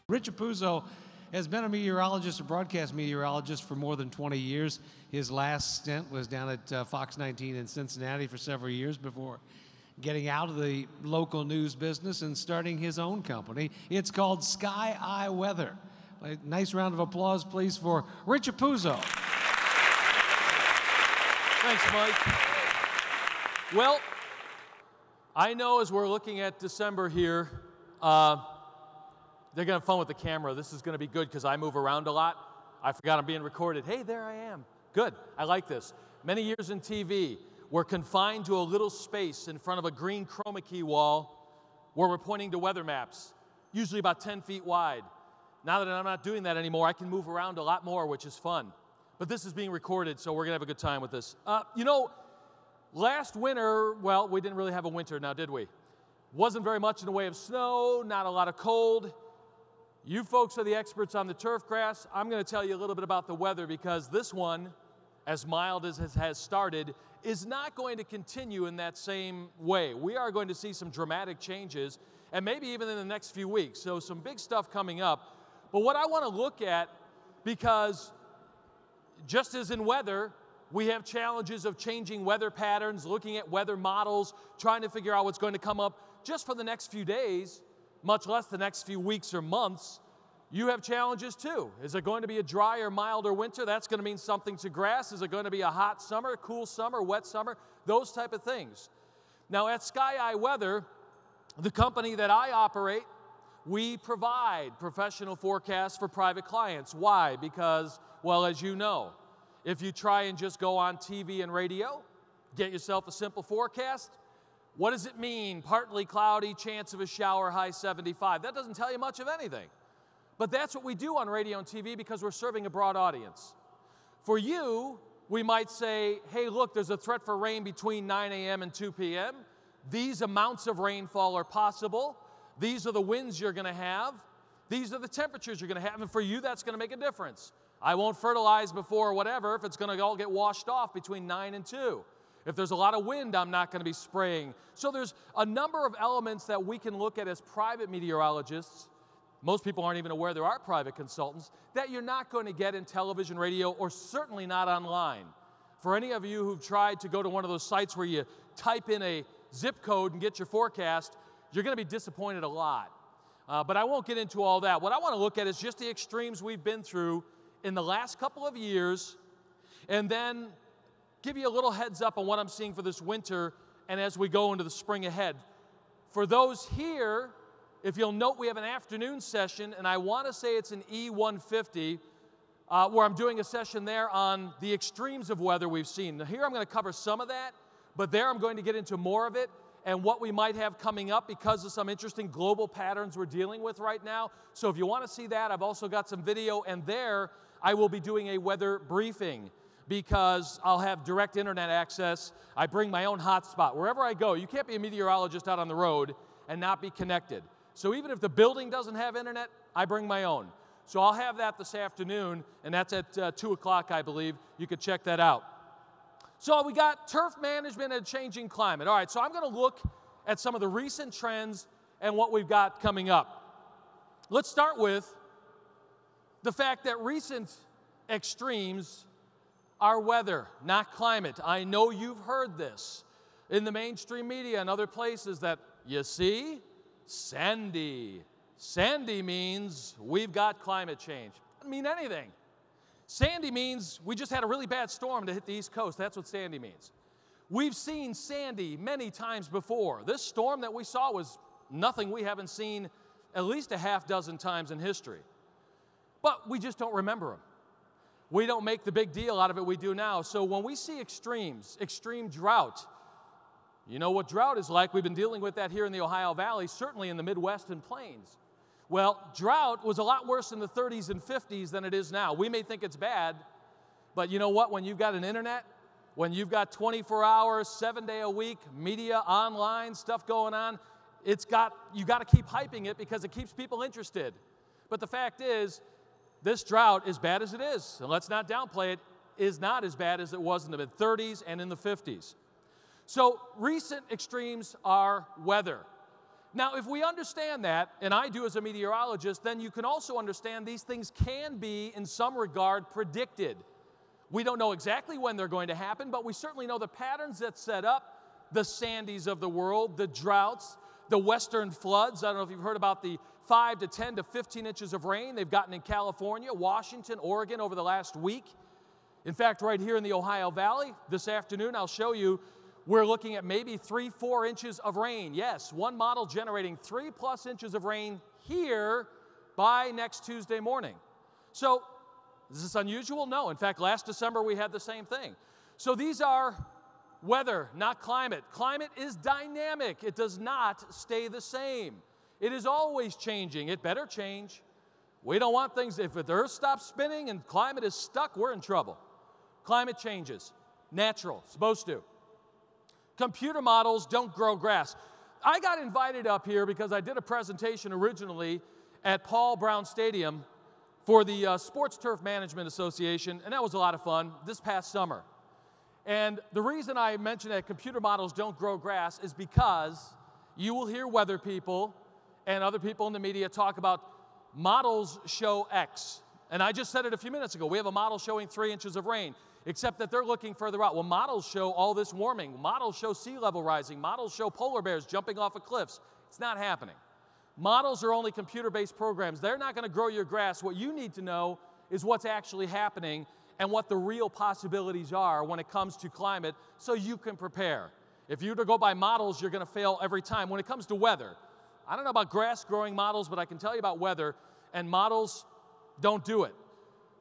Rich Apuzzo has been a meteorologist, a broadcast meteorologist for more than 20 years. His last stint was down at Fox 19 in Cincinnati for several years before getting out of the local news business and starting his own company. It's called Sky Eye Weather. A nice round of applause, please, for Rich Apuzzo. Thanks, Mike. Well, I know as we're looking at December here, they're going to have fun with the camera. This is going to be good because I move around a lot. I forgot I'm being recorded. Hey, there I am. Good. I like this. Many years in TV, we're confined to a little space in front of a green chroma key wall where we're pointing to weather maps, usually about 10 feet wide. Now that I'm not doing that anymore, I can move around a lot more, which is fun. But this is being recorded, so we're going to have a good time with this. Last winter, well, we didn't really have a winter now, did we? Wasn't very much in the way of snow, not a lot of cold. You folks are the experts on the TurfGrass. I'm going to tell you a little bit about the weather because this one, as mild as it has started, is not going to continue in that same way. We are going to see some dramatic changes, and maybe even in the next few weeks. So some big stuff coming up. But what I want to look at, because just as in weather, we have challenges of changing weather patterns, looking at weather models, trying to figure out what's going to come up just for the next few days, much less the next few weeks or months. You have challenges too. Is it going to be a drier, milder winter? That's going to mean something to grass. Is it going to be a hot summer, cool summer, wet summer? Those type of things. Now at Sky Eye Weather, the company that I operate, we provide professional forecasts for private clients. Why? Because, well, as you know, if you try and just go on TV and radio, get yourself a simple forecast, what does it mean? Partly cloudy, chance of a shower, high 75. That doesn't tell you much of anything. But that's what we do on radio and TV because we're serving a broad audience. For you, we might say, hey, look, there's a threat for rain between 9 a.m. and 2 p.m. These amounts of rainfall are possible. These are the winds you're going to have. These are the temperatures you're going to have. And for you, that's going to make a difference. I won't fertilize before whatever if it's going to all get washed off between 9 and 2. If there's a lot of wind, I'm not going to be spraying. So there's a number of elements that we can look at as private meteorologists. Most people aren't even aware there are private consultants that you're not going to get in television, radio, or certainly not online. For any of you who've tried to go to one of those sites where you type in a zip code and get your forecast, you're going to be disappointed a lot. But I won't get into all that. What I want to look at is just the extremes we've been through in the last couple of years, and then give you a little heads up on what I'm seeing for this winter and as we go into the spring ahead. For those here, if you'll note, we have an afternoon session, and I want to say it's an E150, where I'm doing a session there on the extremes of weather we've seen. Now, here I'm going to cover some of that, but there I'm going to get into more of it and what we might have coming up because of some interesting global patterns we're dealing with right now. So if you want to see that, I've also got some video, and there I will be doing a weather briefing because I'll have direct internet access. I bring my own hotspot. Wherever I go, you can't be a meteorologist out on the road and not be connected. So even if the building doesn't have internet, I bring my own. So I'll have that this afternoon, and that's at 2 o'clock, I believe. You could check that out. So we got turf management and changing climate. All right, so I'm going to look at some of the recent trends and what we've got coming up. Let's start with the fact that recent extremes are weather, not climate. I know you've heard this in the mainstream media and other places that, you see, Sandy. Sandy means we've got climate change. Doesn't mean anything. Sandy means we just had a really bad storm to hit the East Coast. That's what Sandy means. We've seen Sandy many times before. This storm that we saw was nothing we haven't seen at least a half dozen times in history. But we just don't remember them. We don't make the big deal out of it we do now. So when we see extremes, extreme drought, you know what drought is like. We've been dealing with that here in the Ohio Valley, certainly in the Midwest and Plains. Well, drought was a lot worse in the 30s and 50s than it is now. We may think it's bad, but you know what? When you've got an internet, when you've got 24 hours, 7-day-a-week, media, online, stuff going on, you got to keep hyping it because it keeps people interested. But the fact is, this drought, as bad as it is, and let's not downplay it, is not as bad as it was in the mid-30s and in the 50s. So recent extremes are weather. Now, if we understand that, and I do as a meteorologist, then you can also understand these things can be, in some regard, predicted. We don't know exactly when they're going to happen, but we certainly know the patterns that set up the Sandys of the world, the droughts, the western floods. I don't know if you've heard about the 5 to 10 to 15 inches of rain they've gotten in California, Washington, Oregon over the last week. In fact, right here in the Ohio Valley, this afternoon, I'll show you, we're looking at maybe 3-4 inches of rain. Yes, one model generating 3+ inches of rain here by next Tuesday morning. So, is this unusual? No. In fact, last December we had the same thing. So these are weather, not climate. Climate is dynamic. It does not stay the same. It is always changing. It better change. We don't want things, if the earth stops spinning and climate is stuck, we're in trouble. Climate changes. Natural. Supposed to. Computer models don't grow grass. I got invited up here because I did a presentation originally at Paul Brown Stadium for the Sports Turf Management Association, and that was a lot of fun this past summer. And the reason I mentioned that computer models don't grow grass is because you will hear weather people and other people in the media talk about models show X. And I just said it a few minutes ago. We have a model showing 3 inches of rain, except that they're looking further out. Well, models show all this warming. Models show sea level rising. Models show polar bears jumping off of cliffs. It's not happening. Models are only computer-based programs. They're not going to grow your grass. What you need to know is what's actually happening and what the real possibilities are when it comes to climate so you can prepare. If you were to go by models, you're going to fail every time. When it comes to weather, I don't know about grass growing models, but I can tell you about weather, and models don't do it.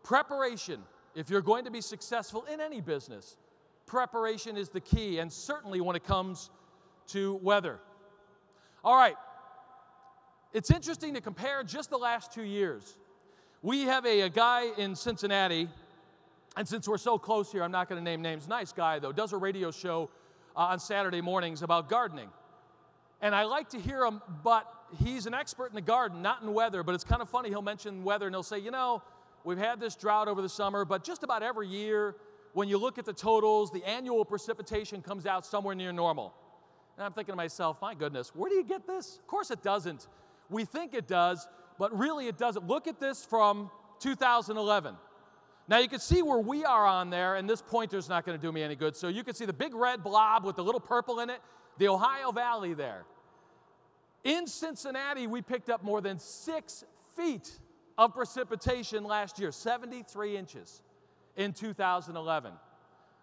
Preparation. If you're going to be successful in any business, preparation is the key, and certainly when it comes to weather. All right. It's interesting to compare just the last 2 years. We have a guy in Cincinnati, and since we're so close here, I'm not going to name names. Nice guy, though, does a radio show on Saturday mornings about gardening. And I like to hear him, but he's an expert in the garden, not in weather, but it's kind of funny. He'll mention weather, and he'll say, you know, we've had this drought over the summer, but just about every year, when you look at the totals, the annual precipitation comes out somewhere near normal. And I'm thinking to myself, my goodness, where do you get this? Of course it doesn't. We think it does, but really it doesn't. Look at this from 2011. Now you can see where we are on there, and this pointer's not going to do me any good. So you can see the big red blob with the little purple in it, the Ohio Valley there. In Cincinnati, we picked up more than 6 feet of precipitation last year, 73 inches in 2011.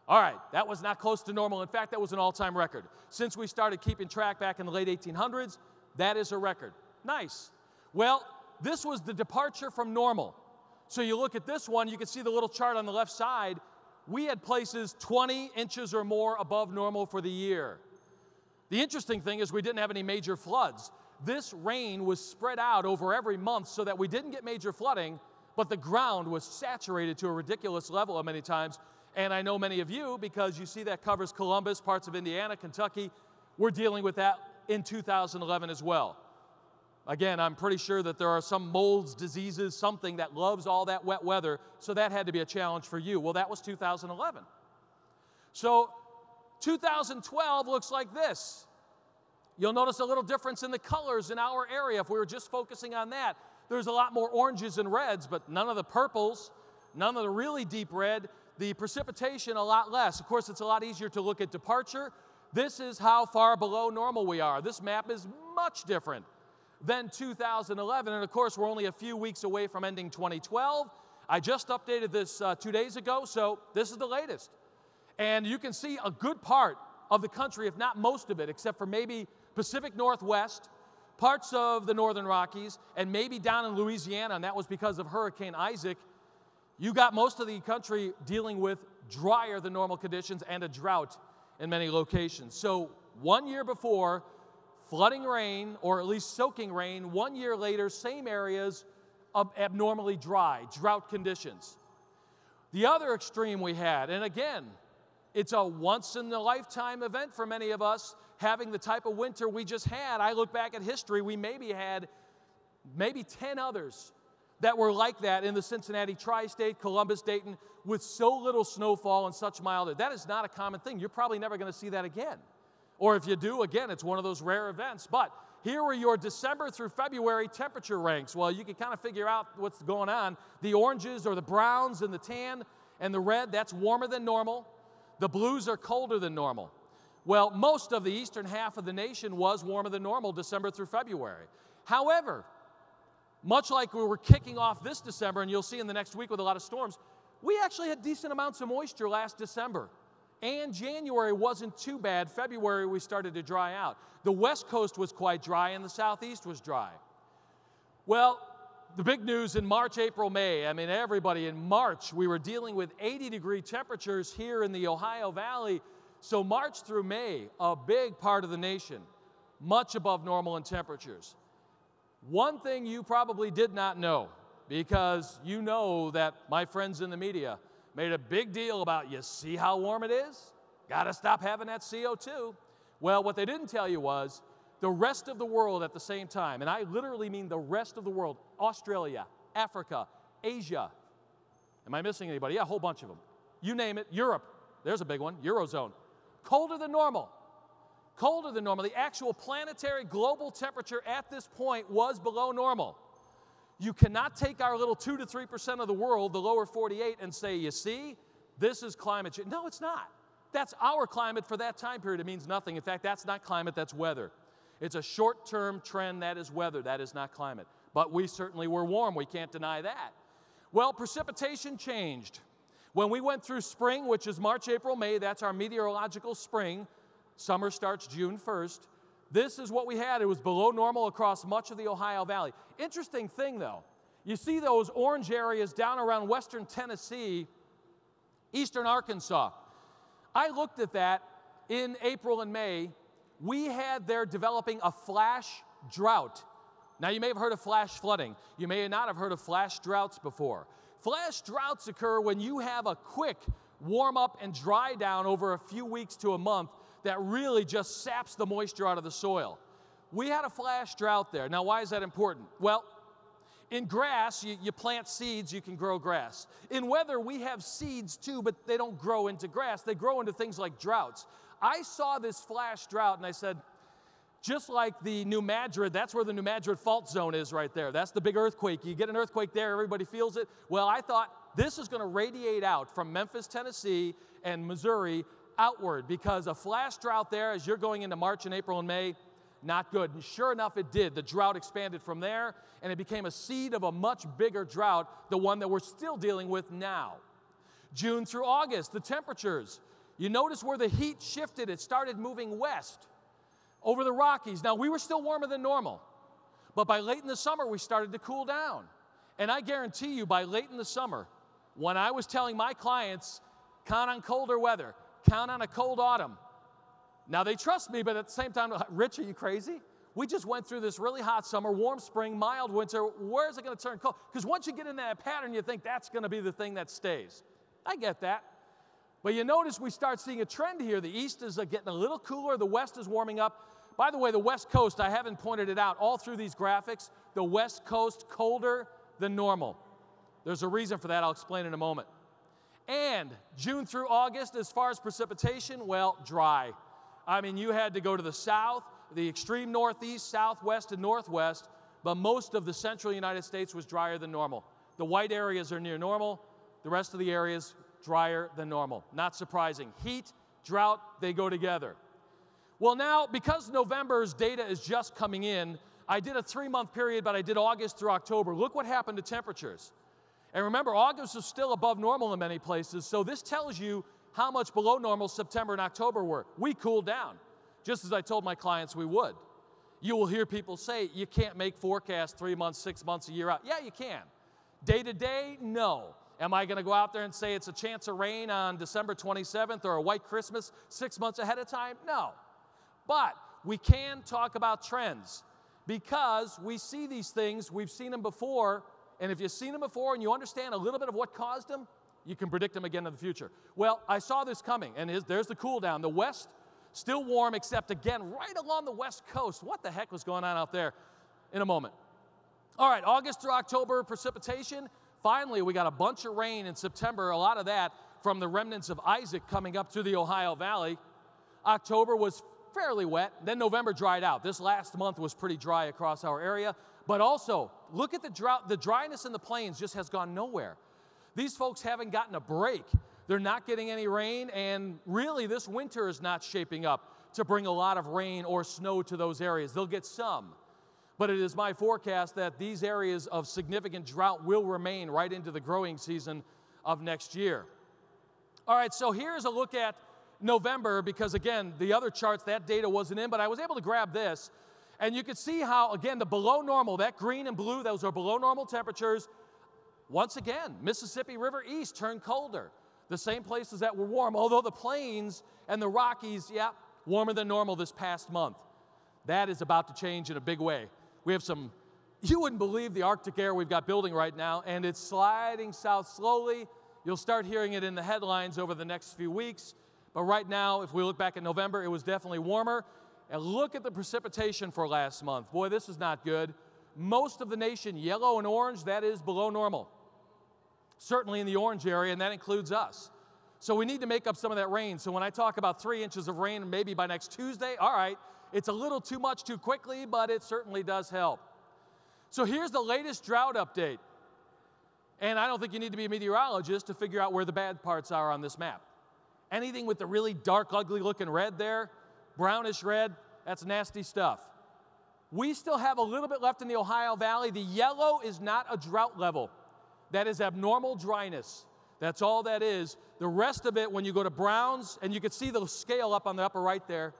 All right, that was not close to normal. In fact, that was an all-time record. Since we started keeping track back in the late 1800s, that is a record. Nice. Well, this was the departure from normal. So you look at this one, you can see the little chart on the left side. We had places 20 inches or more above normal for the year. The interesting thing is we didn't have any major floods. This rain was spread out over every month so that we didn't get major flooding, but the ground was saturated to a ridiculous level at many times. And I know many of you, because you see that covers Columbus, parts of Indiana, Kentucky, we're dealing with that in 2011 as well. Again, I'm pretty sure that there are some molds, diseases, something that loves all that wet weather, so that had to be a challenge for you. Well, that was 2011. So 2012 looks like this. You'll notice a little difference in the colors in our area. If we were just focusing on that, there's a lot more oranges and reds, but none of the purples, none of the really deep red, the precipitation a lot less. Of course, it's a lot easier to look at departure. This is how far below normal we are. This map is much different than 2011, and of course, we're only a few weeks away from ending 2012. I just updated this 2 days ago, so this is the latest. And you can see a good part of the country, if not most of it, except for maybe Pacific Northwest, parts of the Northern Rockies, and maybe down in Louisiana, and that was because of Hurricane Isaac. You got most of the country dealing with drier than normal conditions and a drought in many locations. So 1 year before, flooding rain, or at least soaking rain. 1 year later, same areas abnormally dry, drought conditions. The other extreme we had, and again, it's a once-in-a-lifetime event for many of us, having the type of winter we just had. I look back at history, we maybe had 10 others that were like that in the Cincinnati tri-state, Columbus, Dayton, with so little snowfall and such mild. That is not a common thing. You're probably never going to see that again. Or if you do, again, it's one of those rare events. But Here are your December through February temperature ranks. Well, you can kind of figure out what's going on. The oranges or the browns and the tan and the red, that's warmer than normal. The blues are colder than normal. Well, most of the eastern half of the nation was warmer than normal December through February. However, much like we were kicking off this December, and you'll see in the next week with a lot of storms, we actually had decent amounts of moisture last December. And January wasn't too bad. February, we started to dry out. The West Coast was quite dry, and the Southeast was dry. Well, the big news in March, April, May, I mean, everybody, in March, we were dealing with 80-degree temperatures here in the Ohio Valley. So March through May, a big part of the nation, much above normal in temperatures. One thing you probably did not know, because you know that my friends in the media made a big deal about, you see how warm it is? Got to stop having that CO2. Well, what they didn't tell you was the rest of the world at the same time, and I literally mean the rest of the world, Australia, Africa, Asia. Am I missing anybody? Yeah, a whole bunch of them. You name it. Europe, there's a big one, Eurozone. Colder than normal. Colder than normal. The actual planetary global temperature at this point was below normal. You cannot take our little 2 to 3% of the world, the lower 48, and say, you see, this is climate change. No, it's not. That's our climate for that time period. It means nothing. In fact, that's not climate, that's weather. It's a short-term trend, that is weather, that is not climate. But we certainly were warm, we can't deny that. Well, precipitation changed. When we went through spring, which is March, April, May, that's our meteorological spring. Summer starts June 1st. This is what we had. It was below normal across much of the Ohio Valley. Interesting thing, though. You see those orange areas down around western Tennessee, eastern Arkansas. I looked at that in April and May. We had there developing a flash drought. Now, you may have heard of flash flooding. You may not have heard of flash droughts before. Flash droughts occur when you have a quick warm up and dry down over a few weeks to a month that really just saps the moisture out of the soil. We had a flash drought there. Now, why is that important? Well, in grass, you plant seeds, you can grow grass. In weather, we have seeds too, but they don't grow into grass. They grow into things like droughts. I saw this flash drought and I said, just like the New Madrid, that's where the New Madrid fault zone is right there. That's the big earthquake. You get an earthquake there, everybody feels it. Well, I thought this is going to radiate out from Memphis, Tennessee and Missouri outward, because a flash drought there as you're going into March and April and May, not good. And sure enough, it did. The drought expanded from there, and it became a seed of a much bigger drought, the one that we're still dealing with now. June through August, the temperatures. You notice where the heat shifted. It started moving west over the Rockies. Now, we were still warmer than normal, but by late in the summer, we started to cool down. And I guarantee you, by late in the summer, when I was telling my clients, count on colder weather, count on a cold autumn. Now, they trust me, but at the same time, Rich, are you crazy? We just went through this really hot summer, warm spring, mild winter. Where is it going to turn cold? Because once you get in that pattern, you think that's going to be the thing that stays. I get that. But you notice we start seeing a trend here. The east is getting a little cooler. The west is warming up. By the way, the West Coast, I haven't pointed it out all through these graphics, the West Coast colder than normal. There's a reason for that. I'll explain in a moment. And June through August, as far as precipitation, well, dry. I mean, you had to go to the south, the extreme northeast, southwest, and northwest, but most of the central United States was drier than normal. The white areas are near normal. The rest of the areas, drier than normal. Not surprising. Heat, drought, they go together. Well, now, because November's data is just coming in, I did a 3-month period, but I did August through October. Look what happened to temperatures. And remember, August was still above normal in many places, so this tells you how much below normal September and October were. We cooled down, just as I told my clients we would. You will hear people say, you can't make forecasts 3 months, 6 months, a year out. Yeah, you can. Day to day, no. Am I going to go out there and say it's a chance of rain on December 27th or a white Christmas 6 months ahead of time? No. But we can talk about trends because we see these things, we've seen them before, and if you've seen them before and you understand a little bit of what caused them, you can predict them again in the future. Well, I saw this coming, and there's the cool down. The west, still warm, except again, right along the west coast. What the heck was going on out there? In a moment. All right, August through October precipitation. Finally, we got a bunch of rain in September, a lot of that from the remnants of Isaac coming up through the Ohio Valley. October was fairly wet. Then November dried out. This last month was pretty dry across our area. But also, look at the drought. The dryness in the plains just has gone nowhere. These folks haven't gotten a break. They're not getting any rain, and really this winter is not shaping up to bring a lot of rain or snow to those areas. They'll get some. But it is my forecast that these areas of significant drought will remain right into the growing season of next year. All right, so here's a look at November, because again, the other charts, that data wasn't in, but I was able to grab this. And you can see how, again, the below normal, that green and blue, those are below normal temperatures. Once again, Mississippi River East turned colder. The same places that were warm, although the plains and the Rockies, yeah, warmer than normal this past month. That is about to change in a big way. We have some, you wouldn't believe the Arctic air we've got building right now, and it's sliding south slowly. You'll start hearing it in the headlines over the next few weeks. But right now, if we look back at November, it was definitely warmer. And look at the precipitation for last month. Boy, this is not good. Most of the nation, yellow and orange, that is below normal. Certainly in the orange area, and that includes us. So we need to make up some of that rain. So when I talk about 3 inches of rain, maybe by next Tuesday, all right, it's a little too much too quickly, but it certainly does help. So here's the latest drought update. And I don't think you need to be a meteorologist to figure out where the bad parts are on this map. Anything with the really dark, ugly-looking red there, brownish red, that's nasty stuff. We still have a little bit left in the Ohio Valley. The yellow is not a drought level. That is abnormal dryness. That's all that is. The rest of it, when you go to browns, and you can see the scale up on the upper right there,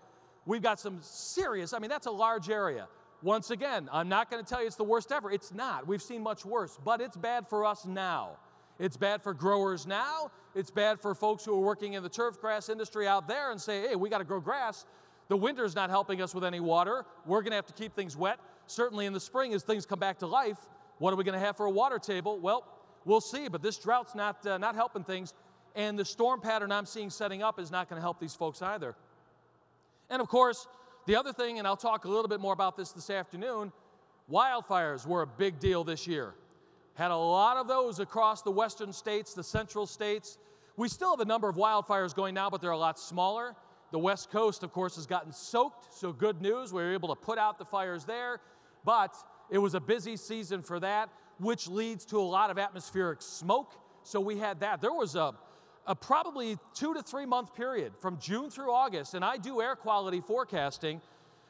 we've got some serious, I mean, that's a large area. Once again, I'm not going to tell you it's the worst ever. It's not. We've seen much worse, but it's bad for us now. It's bad for growers now. It's bad for folks who are working in the turfgrass industry out there and say, hey, we got to grow grass. The winter's not helping us with any water. We're going to have to keep things wet. Certainly in the spring, as things come back to life, what are we going to have for a water table? Well, we'll see, but this drought's not helping things, and the storm pattern I'm seeing setting up is not going to help these folks either. And of course, the other thing, and I'll talk a little bit more about this afternoon, wildfires were a big deal this year. Had a lot of those across the western states, the central states. We still have a number of wildfires going now, but they're a lot smaller. The West Coast, of course, has gotten soaked, so good news. We were able to put out the fires there, but it was a busy season for that, which leads to a lot of atmospheric smoke, so we had that. There was a probably 2 to 3 month period from June through August, and I do air quality forecasting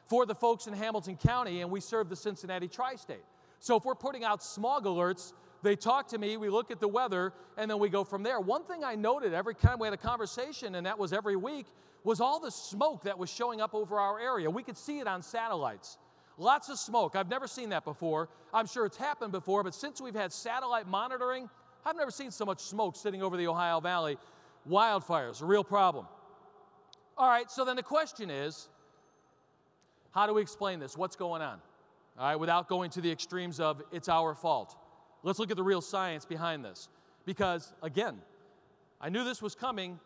for the folks in Hamilton County, and we serve the Cincinnati tri-state. So if we're putting out smog alerts, they talk to me, we look at the weather, and then we go from there. One thing I noted every time we had a conversation, and that was every week, was all the smoke that was showing up over our area. We could see it on satellites. Lots of smoke. I've never seen that before. I'm sure it's happened before, but since we've had satellite monitoring, I've never seen so much smoke sitting over the Ohio Valley. Wildfires, a real problem. All right, so then the question is, how do we explain this? What's going on? All right, without going to the extremes of it's our fault. Let's look at the real science behind this. Because, again, I knew this was coming.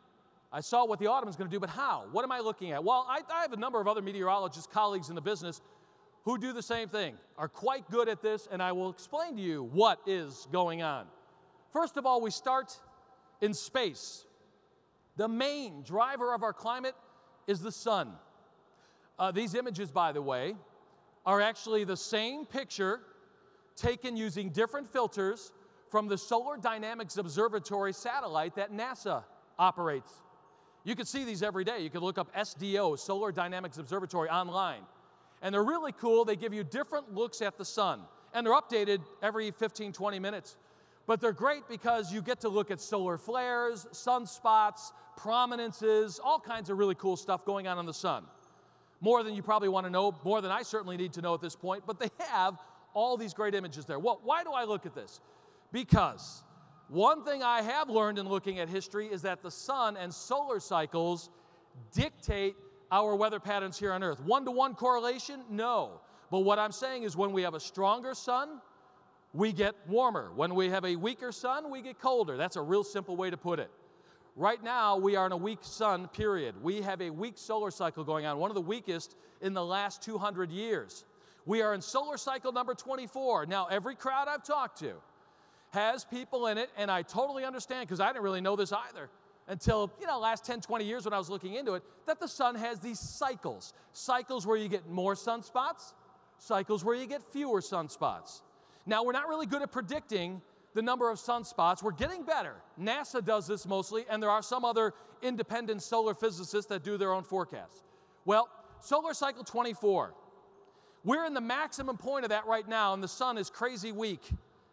I saw what the autumn is going to do, but how? What am I looking at? Well, I have a number of other meteorologist colleagues in the business who do the same thing, are quite good at this, and I will explain to you what is going on. First of all, we start in space. The main driver of our climate is the sun. These images, by the way, are actually the same picture taken using different filters from the Solar Dynamics Observatory satellite that NASA operates. You can see these every day. You can look up SDO, Solar Dynamics Observatory, online. And they're really cool. They give you different looks at the sun. And they're updated every 15, 20 minutes. But they're great because you get to look at solar flares, sunspots, prominences, all kinds of really cool stuff going on in the sun. More than you probably want to know, more than I certainly need to know at this point, but they have all these great images there. Well, why do I look at this? Because one thing I have learned in looking at history is that the sun and solar cycles dictate our weather patterns here on Earth. One-to-one correlation? No. But what I'm saying is when we have a stronger sun, we get warmer. When we have a weaker sun, we get colder. That's a real simple way to put it. Right now, we are in a weak sun period. We have a weak solar cycle going on, one of the weakest in the last 200 years. We are in solar cycle number 24. Now, every crowd I've talked to has people in it, and I totally understand because I didn't really know this either. until, last 10, 20 years when I was looking into it, that the sun has these cycles. Cycles where you get more sunspots, cycles where you get fewer sunspots. Now, we're not really good at predicting the number of sunspots. We're getting better. NASA does this mostly, and there are some other independent solar physicists that do their own forecasts. Well, solar cycle 24. We're in the maximum point of that right now, and the sun is crazy weak.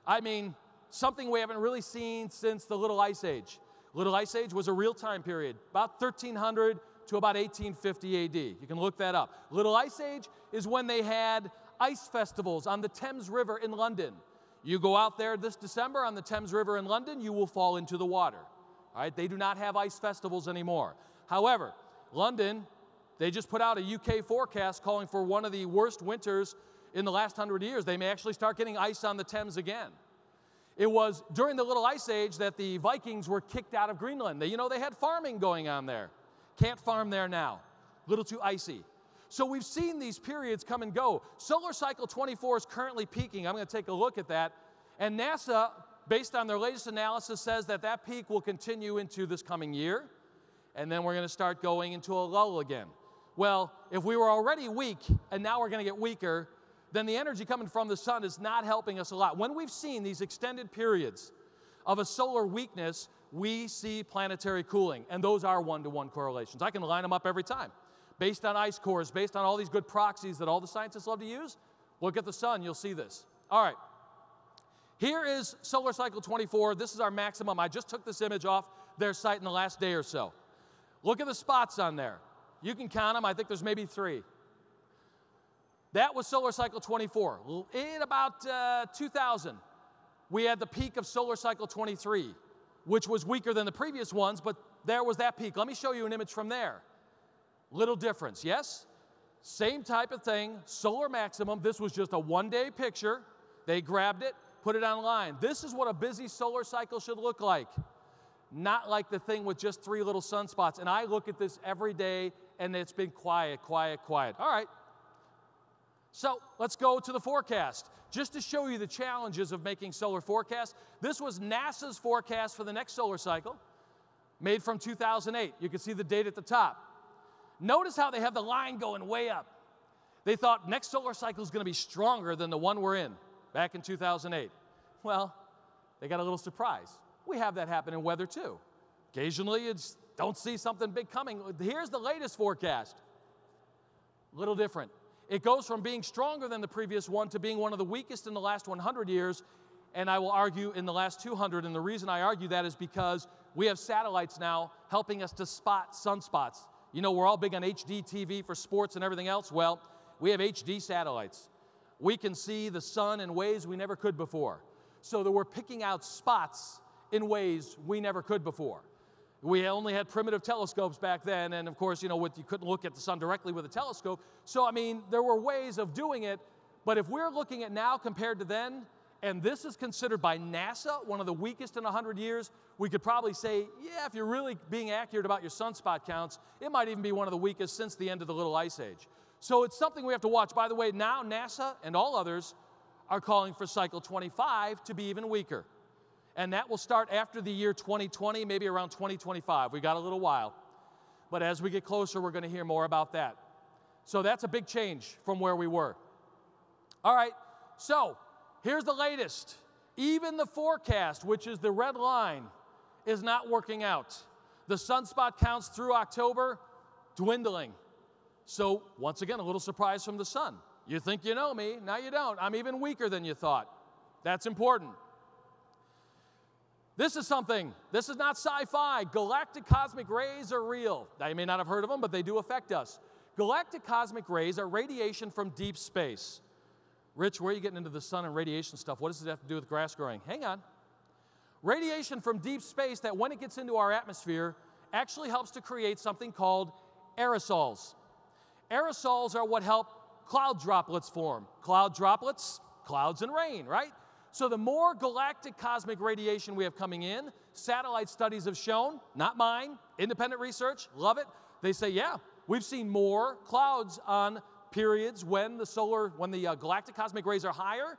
I mean, something we haven't really seen since the Little Ice Age. Little Ice Age was a real time period, about 1300 to about 1850 AD. You can look that up. Little Ice Age is when they had ice festivals on the Thames River in London. You go out there this December on the Thames River in London, you will fall into the water. All right, they do not have ice festivals anymore. However, London, they just put out a UK forecast calling for one of the worst winters in the last 100 years. They may actually start getting ice on the Thames again. It was during the Little Ice Age that the Vikings were kicked out of Greenland. They had farming going on there. Can't farm there now. A little too icy. So we've seen these periods come and go. Solar cycle 24 is currently peaking. I'm going to take a look at that. And NASA, based on their latest analysis, says that that peak will continue into this coming year. And then we're going to start going into a lull again. Well, if we were already weak and now we're going to get weaker, then the energy coming from the sun is not helping us a lot. When we've seen these extended periods of a solar weakness, we see planetary cooling, and those are one-to-one correlations. I can line them up every time. Based on ice cores, based on all these good proxies that all the scientists love to use, look at the sun, you'll see this. All right, here is solar cycle 24. This is our maximum. I just took this image off their site in the last day or so. Look at the spots on there. You can count them. I think there's maybe 3. That was solar cycle 24. In about 2000, we had the peak of solar cycle 23, which was weaker than the previous ones, but there was that peak. Let me show you an image from there. Little difference, yes? Same type of thing, solar maximum. This was just a one-day picture. They grabbed it, put it online. This is what a busy solar cycle should look like. Not like the thing with just 3 little sunspots. And I look at this every day, and it's been quiet, quiet, quiet. All right. So let's go to the forecast. Just to show you the challenges of making solar forecasts, this was NASA's forecast for the next solar cycle, made from 2008. You can see the date at the top. Notice how they have the line going way up. They thought next solar cycle is going to be stronger than the one we're in back in 2008. Well, they got a little surprise. We have that happen in weather too. Occasionally, you just don't see something big coming. Here's the latest forecast. A little different. It goes from being stronger than the previous one to being one of the weakest in the last 100 years, and I will argue in the last 200. And the reason I argue that is because we have satellites now helping us to spot sunspots. We're all big on HD TV for sports and everything else. Well, we have HD satellites. We can see the sun in ways we never could before. So that we're picking out spots in ways we never could before. We only had primitive telescopes back then, and of course, you couldn't look at the sun directly with a telescope. So, there were ways of doing it, but if we're looking at now compared to then, and this is considered by NASA one of the weakest in 100 years, we could probably say, yeah, if you're really being accurate about your sunspot counts, it might even be one of the weakest since the end of the Little Ice Age. So it's something we have to watch. By the way, now NASA and all others are calling for cycle 25 to be even weaker. And that will start after the year 2020, maybe around 2025. We got a little while. But as we get closer, we're going to hear more about that. So that's a big change from where we were. All right, so here's the latest. Even the forecast, which is the red line, is not working out. The sunspot counts through October dwindling. So once again, a little surprise from the sun. You think you know me, now you don't. I'm even weaker than you thought. That's important. This is something, this is not sci-fi. Galactic cosmic rays are real. Now, you may not have heard of them, but they do affect us. Galactic cosmic rays are radiation from deep space. Rich, where are you getting into the sun and radiation stuff? What does it have to do with grass growing? Hang on. Radiation from deep space that when it gets into our atmosphere actually helps to create something called aerosols. Aerosols are what help cloud droplets form. Cloud droplets, clouds and rain, right? So the more galactic cosmic radiation we have coming in, satellite studies have shown, not mine, independent research, love it. They say, yeah, we've seen more clouds on periods when the galactic cosmic rays are higher,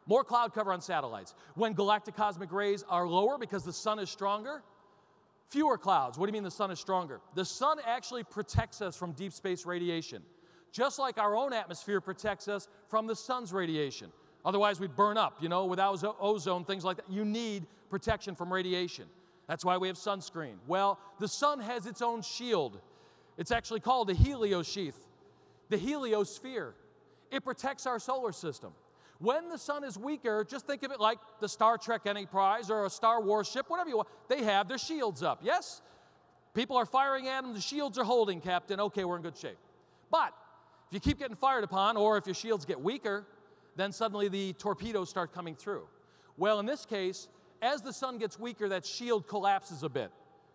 more cloud cover on satellites. When galactic cosmic rays are lower because the sun is stronger, Fewer clouds. What do you mean the sun is stronger? The sun actually protects us from deep space radiation, just like our own atmosphere protects us from the sun's radiation. Otherwise, we'd burn up, without ozone, things like that. You need protection from radiation. That's why we have sunscreen. Well, the sun has its own shield. It's actually called the heliosheath, the heliosphere. It protects our solar system. When the sun is weaker, just think of it like the Star Trek Enterprise or a Star Wars ship, whatever you want. They have their shields up, yes? People are firing at them. The shields are holding, Captain. Okay, we're in good shape. But if you keep getting fired upon, or if your shields get weaker, then suddenly the torpedoes start coming through. Well, in this case, as the sun gets weaker, that shield collapses a bit.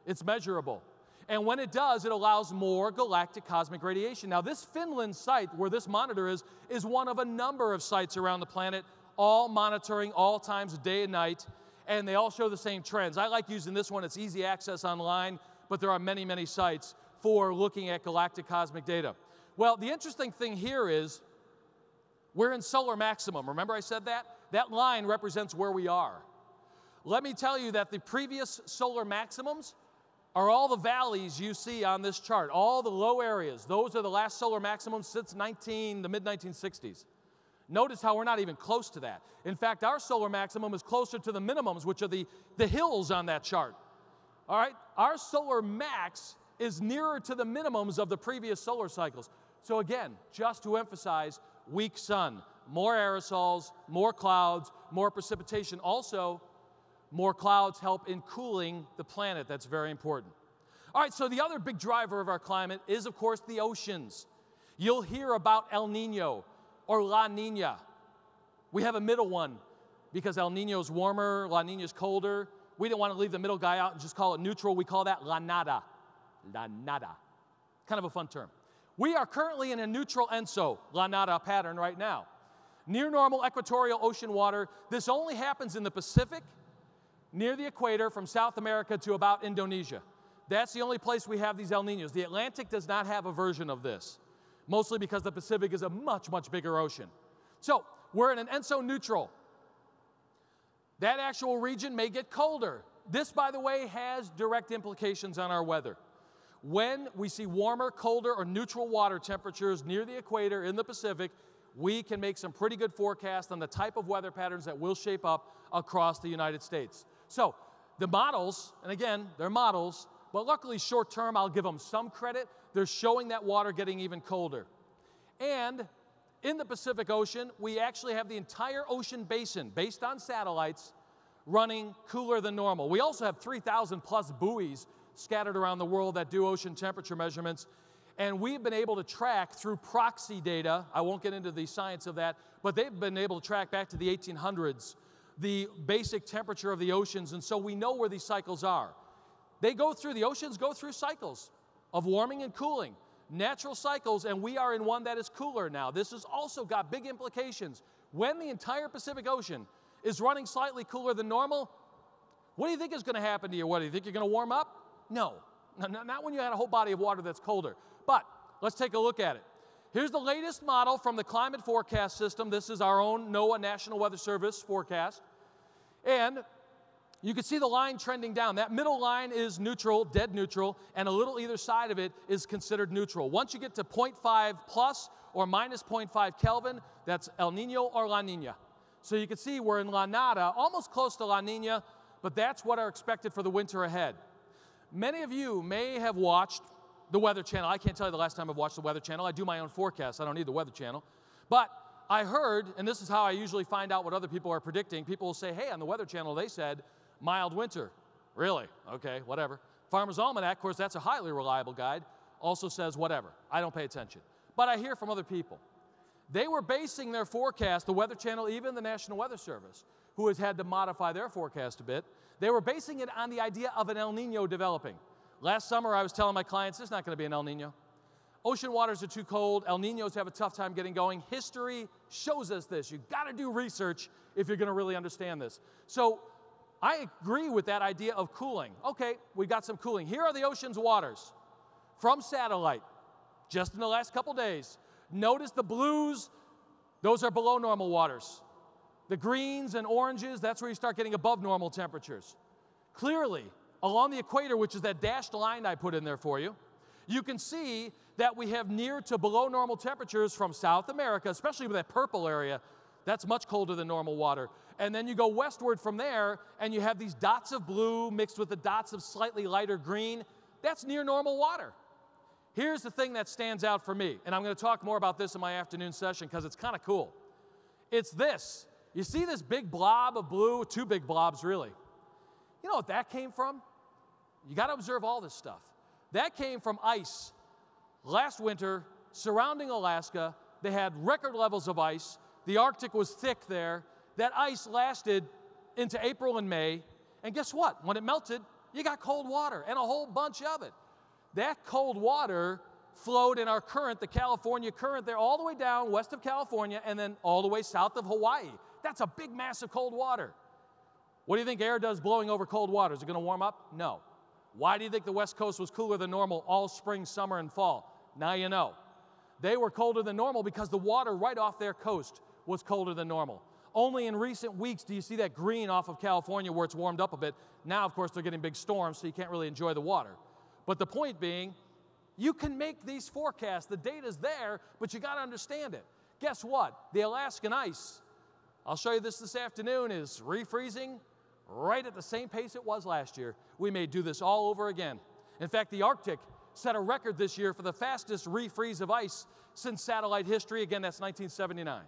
It's measurable. And when it does, it allows more galactic cosmic radiation. Now, this Finland site where this monitor is one of a number of sites around the planet, all monitoring all times of day and night, and they all show the same trends. I like using this one. It's easy access online, but there are many, many sites for looking at galactic cosmic data. Well, the interesting thing here is we're in solar maximum. Remember I said that? That line represents where we are. Let me tell you that the previous solar maximums are all the valleys you see on this chart, all the low areas. Those are the last solar maximums since the mid-1960s. Notice how we're not even close to that. In fact, our solar maximum is closer to the minimums, which are the hills on that chart. All right? Our solar max is nearer to the minimums of the previous solar cycles. So again, just to emphasize, weak sun, more aerosols, more clouds, more precipitation. Also, more clouds help in cooling the planet. That's very important. All right, so the other big driver of our climate is, of course, the oceans. You'll hear about El Nino or La Nina. We have a middle one because El Nino's warmer, La Nina's colder. We didn't want to leave the middle guy out and just call it neutral. We call that La Nada. La Nada. Kind of a fun term. We are currently in a neutral ENSO, La Nada pattern right now. Near normal equatorial ocean water. This only happens in the Pacific, near the equator, from South America to about Indonesia. That's the only place we have these El Ninos. The Atlantic does not have a version of this, mostly because the Pacific is a much, much bigger ocean. So we're in an ENSO neutral. That actual region may get colder. This, by the way, has direct implications on our weather. When we see warmer, colder, or neutral water temperatures near the equator in the Pacific, we can make some pretty good forecasts on the type of weather patterns that will shape up across the United States. So the models, and again, they're models, but luckily short term, I'll give them some credit. They're showing that water getting even colder. And in the Pacific Ocean, we actually have the entire ocean basin, based on satellites, running cooler than normal. We also have 3,000 plus buoys scattered around the world that do ocean temperature measurements. And we've been able to track through proxy data, I won't get into the science of that, but they've been able to track back to the 1800s the basic temperature of the oceans, and so we know where these cycles are. The oceans go through cycles of warming and cooling, natural cycles, and we are in one that is cooler now. This has also got big implications. When the entire Pacific Ocean is running slightly cooler than normal, what do you think is going to happen to you? What, do you think you're going to warm up? No, not when you had a whole body of water that's colder. But let's take a look at it. Here's the latest model from the Climate Forecast System. This is our own NOAA National Weather Service forecast. And you can see the line trending down. That middle line is neutral, dead neutral, and a little either side of it is considered neutral. Once you get to 0.5 plus or minus 0.5 Kelvin, that's El Nino or La Nina. So you can see we're in La Nada, almost close to La Nina, but that's what are expected for the winter ahead. Many of you may have watched the Weather Channel. I can't tell you the last time I've watched the Weather Channel. I do my own forecasts. I don't need the Weather Channel. But I heard, and this is how I usually find out what other people are predicting, people will say, hey, on the Weather Channel they said mild winter. Really? Okay, whatever. Farmer's Almanac, of course, that's a highly reliable guide, also says whatever. I don't pay attention. But I hear from other people. They were basing their forecast, the Weather Channel, even the National Weather Service, who has had to modify their forecast a bit, they were basing it on the idea of an El Nino developing. Last summer, I was telling my clients, it's not going to be an El Nino. Ocean waters are too cold. El Ninos have a tough time getting going. History shows us this. You've got to do research if you're going to really understand this. So I agree with that idea of cooling. Okay, we got some cooling. Here are the ocean's waters from satellite, just in the last couple days. Notice the blues, those are below normal waters. The greens and oranges, that's where you start getting above normal temperatures. Clearly, along the equator, which is that dashed line I put in there for you, you can see that we have near to below normal temperatures from South America, especially with that purple area. That's much colder than normal water. And then you go westward from there, and you have these dots of blue mixed with the dots of slightly lighter green. That's near normal water. Here's the thing that stands out for me, and I'm going to talk more about this in my afternoon session because it's kind of cool. It's this. You see this big blob of blue, two big blobs really. You know what that came from? You got to observe all this stuff. That came from ice. Last winter, surrounding Alaska, they had record levels of ice. The Arctic was thick there. That ice lasted into April and May. And guess what? When it melted, you got cold water and a whole bunch of it. That cold water flowed in our current, the California current there, all the way down west of California and then all the way south of Hawaii. That's a big, massive cold water. What do you think air does blowing over cold water? Is it going to warm up? No. Why do you think the West Coast was cooler than normal all spring, summer, and fall? Now you know. They were colder than normal because the water right off their coast was colder than normal. Only in recent weeks do you see that green off of California where it's warmed up a bit. Now, of course, they're getting big storms, so you can't really enjoy the water. But the point being, you can make these forecasts. The data's there, but you got to understand it. Guess what? The Alaskan ice, I'll show you this afternoon, is refreezing right at the same pace it was last year. We may do this all over again. In fact, the Arctic set a record this year for the fastest refreeze of ice since satellite history. Again, that's 1979.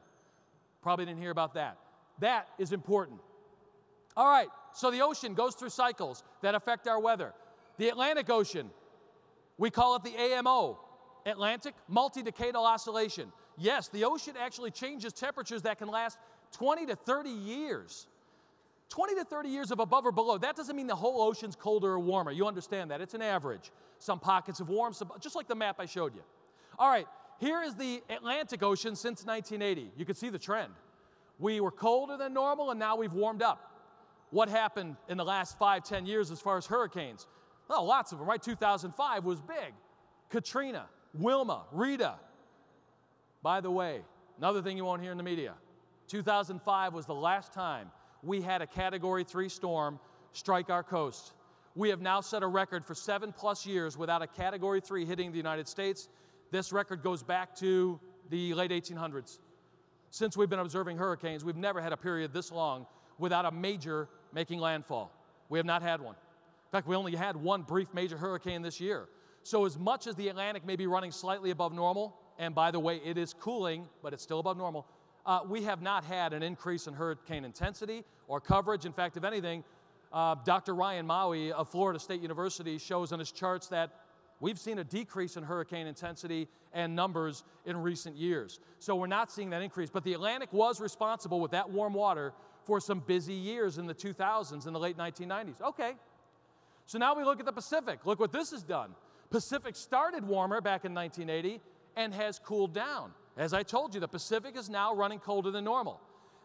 Probably didn't hear about that. That is important. All right, so the ocean goes through cycles that affect our weather. The Atlantic Ocean, we call it the AMO, Atlantic Multi-Decadal Oscillation. Yes, the ocean actually changes temperatures that can last 20 to 30 years. 20 to 30 years of above or below. That doesn't mean the whole ocean's colder or warmer. You understand that. It's an average. Some pockets of warm, just like the map I showed you. All right, here is the Atlantic Ocean since 1980. You can see the trend. We were colder than normal, and now we've warmed up. What happened in the last 5, 10 years as far as hurricanes? Well, lots of them, right? 2005 was big. Katrina, Wilma, Rita. By the way, another thing you won't hear in the media, 2005 was the last time we had a Category 3 storm strike our coast. We have now set a record for 7+ years without a Category 3 hitting the United States. This record goes back to the late 1800s. Since we've been observing hurricanes, we've never had a period this long without a major making landfall. We have not had one. In fact, we only had one brief major hurricane this year. So as much as the Atlantic may be running slightly above normal, and by the way, it is cooling, but it's still above normal, we have not had an increase in hurricane intensity or coverage. In fact, if anything, Dr. Ryan Maui of Florida State University shows on his charts that we've seen a decrease in hurricane intensity and numbers in recent years. So we're not seeing that increase. But the Atlantic was responsible with that warm water for some busy years in the 2000s and the late 1990s. Okay. So now we look at the Pacific. Look what this has done. Pacific started warmer back in 1980 and has cooled down. As I told you, the Pacific is now running colder than normal.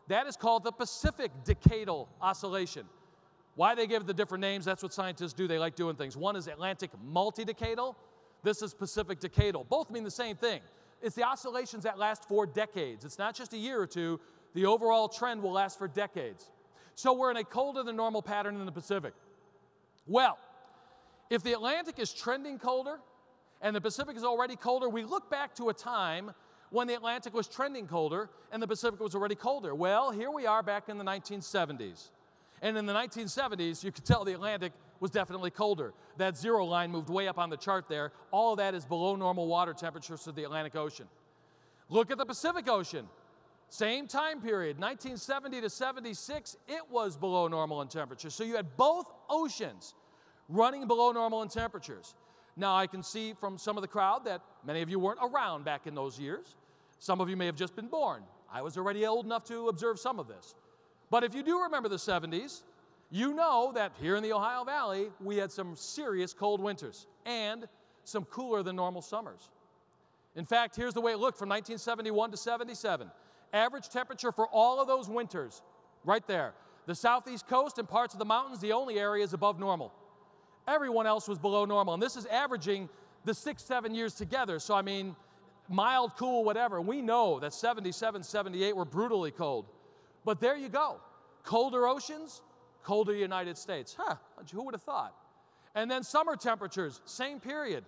That is called the Pacific Decadal Oscillation. Why they give the different names, that's what scientists do. They like doing things. One is Atlantic Multi-Decadal. This is Pacific Decadal. Both mean the same thing. It's the oscillations that last for decades. It's not just a year or two. The overall trend will last for decades. So we're in a colder than normal pattern in the Pacific. Well, if the Atlantic is trending colder and the Pacific is already colder, we look back to a time when the Atlantic was trending colder and the Pacific was already colder. Well, here we are back in the 1970s. And in the 1970s, you could tell the Atlantic was definitely colder. That zero line moved way up on the chart there. All of that is below normal water temperatures for the Atlantic Ocean. Look at the Pacific Ocean. Same time period, 1970 to 76, it was below normal in temperature. So you had both oceans running below normal in temperatures. Now, I can see from some of the crowd that many of you weren't around back in those years. Some of you may have just been born. I was already old enough to observe some of this. But if you do remember the 70s, you know that here in the Ohio Valley, we had some serious cold winters and some cooler than normal summers. In fact, here's the way it looked from 1971 to 77. Average temperature for all of those winters, right there. The southeast coast and parts of the mountains, the only areas above normal. Everyone else was below normal. And this is averaging the 6-7 years together. So, I mean, mild, cool, whatever. We know that 77, 78 were brutally cold. But there you go. Colder oceans, colder United States. Huh, who would have thought? And then summer temperatures, same period.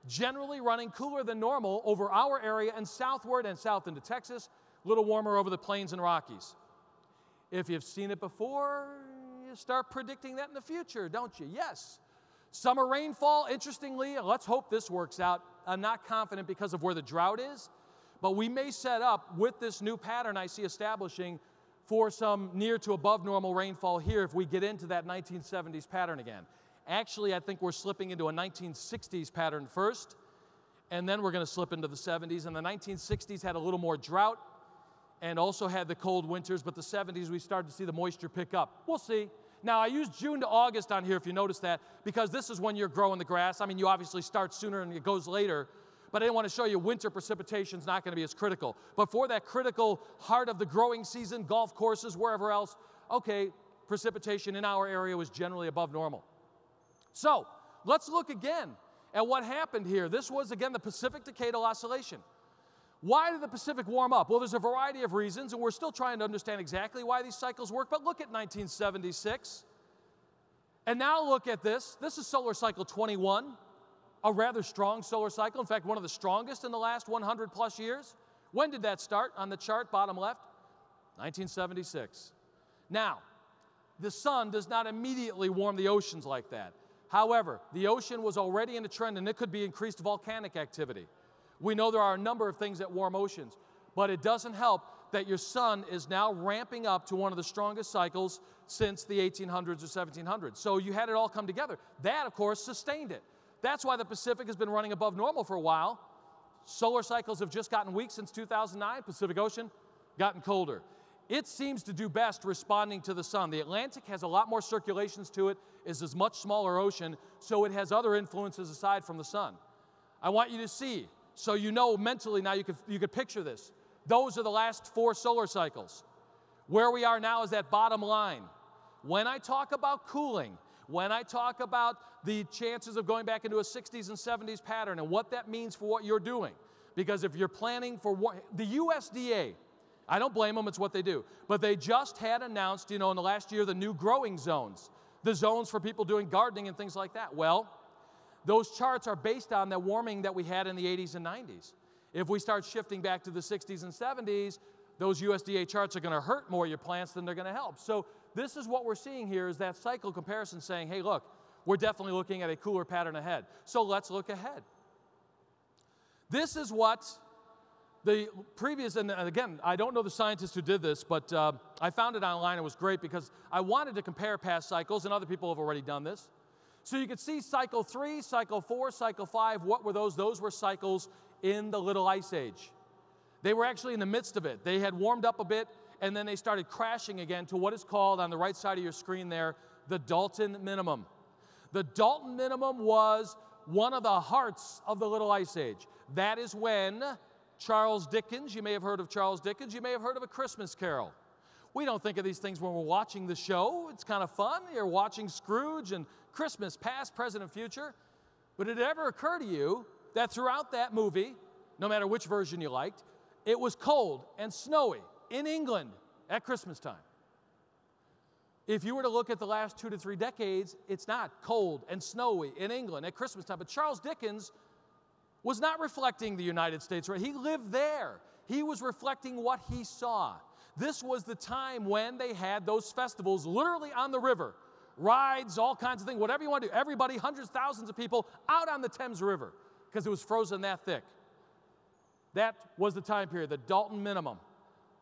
Generally running cooler than normal over our area and southward and south into Texas, a little warmer over the plains and Rockies. If you've seen it before, you start predicting that in the future, don't you? Yes. Summer rainfall, interestingly, let's hope this works out. I'm not confident because of where the drought is, but we may set up with this new pattern I see establishing for some near to above normal rainfall here if we get into that 1970s pattern again. Actually, I think we're slipping into a 1960s pattern first, and then we're going to slip into the 70s. And the 1960s had a little more drought and also had the cold winters, but the 70s we started to see the moisture pick up. We'll see. Now, I used June to August on here, if you notice that, because this is when you're growing the grass. I mean, you obviously start sooner and it goes later, but I didn't want to show you winter precipitation's not going to be as critical. But for that critical heart of the growing season, golf courses, wherever else, okay, precipitation in our area was generally above normal. So, let's look again at what happened here. This was, again, the Pacific Decadal Oscillation. Why did the Pacific warm up? Well, there's a variety of reasons, and we're still trying to understand exactly why these cycles work, but look at 1976. And now look at this. This is solar cycle 21, a rather strong solar cycle. In fact, one of the strongest in the last 100 plus years. When did that start? On the chart, bottom left, 1976. Now, the sun does not immediately warm the oceans like that. However, the ocean was already in a trend, and it could be increased volcanic activity. We know there are a number of things that warm oceans, but it doesn't help that your sun is now ramping up to one of the strongest cycles since the 1800s or 1700s. So you had it all come together. That, of course, sustained it. That's why the Pacific has been running above normal for a while. Solar cycles have just gotten weak since 2009. Pacific Ocean gotten colder. It seems to do best responding to the sun. The Atlantic has a lot more circulations to it, is a much smaller ocean, so it has other influences aside from the sun. I want you to see, so you know mentally now you could picture this. Those are the last 4 solar cycles. Where we are now is that bottom line. When I talk about cooling, when I talk about the chances of going back into a 60s and 70s pattern and what that means for what you're doing, because if you're planning for the USDA, I don't blame them, it's what they do, but they just had announced, in the last year, the new growing zones, the zones for people doing gardening and things like that. Well, those charts are based on the warming that we had in the 80s and 90s. If we start shifting back to the 60s and 70s, those USDA charts are going to hurt more your plants than they're going to help. So this is what we're seeing here is that cycle comparison saying, hey, look, we're definitely looking at a cooler pattern ahead. So let's look ahead. This is what the previous, and again, I don't know the scientist who did this, but I found it online. It was great because I wanted to compare past cycles, and other people have already done this. So you could see cycle 3, cycle 4, cycle 5. What were those? Those were cycles in the Little Ice Age. They were actually in the midst of it. They had warmed up a bit, and then they started crashing again to what is called, on the right side of your screen there, the Dalton Minimum. The Dalton Minimum was one of the hearts of the Little Ice Age. That is when Charles Dickens, you may have heard of Charles Dickens, you may have heard of A Christmas Carol. We don't think of these things when we're watching the show. It's kind of fun. You're watching Scrooge and Christmas, past, present, and future. But did it ever occur to you that throughout that movie, no matter which version you liked, it was cold and snowy in England at Christmas time? If you were to look at the last 2 to 3 decades, it's not cold and snowy in England at Christmas time. But Charles Dickens was not reflecting the United States, right? He lived there. He was reflecting what he saw. This was the time when they had those festivals literally on the river. Rides, all kinds of things, whatever you want to do. Everybody, hundreds, thousands of people out on the Thames River because it was frozen that thick. That was the time period, the Dalton Minimum,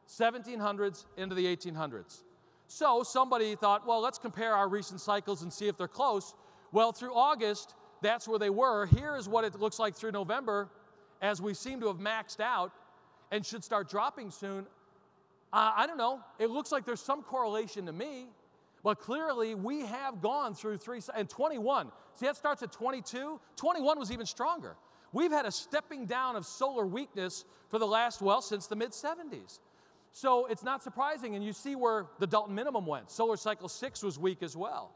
1700s into the 1800s. So somebody thought, well, let's compare our recent cycles and see if they're close. Well, through August, that's where they were. Here is what it looks like through November as we seem to have maxed out and should start dropping soon. I don't know. It looks like there's some correlation to me, but clearly we have gone through 3 and 21. See, that starts at 22. 21 was even stronger. We've had a stepping down of solar weakness for the last, well, since the mid-70s. So it's not surprising, and you see where the Dalton Minimum went. Solar cycle 6 was weak as well.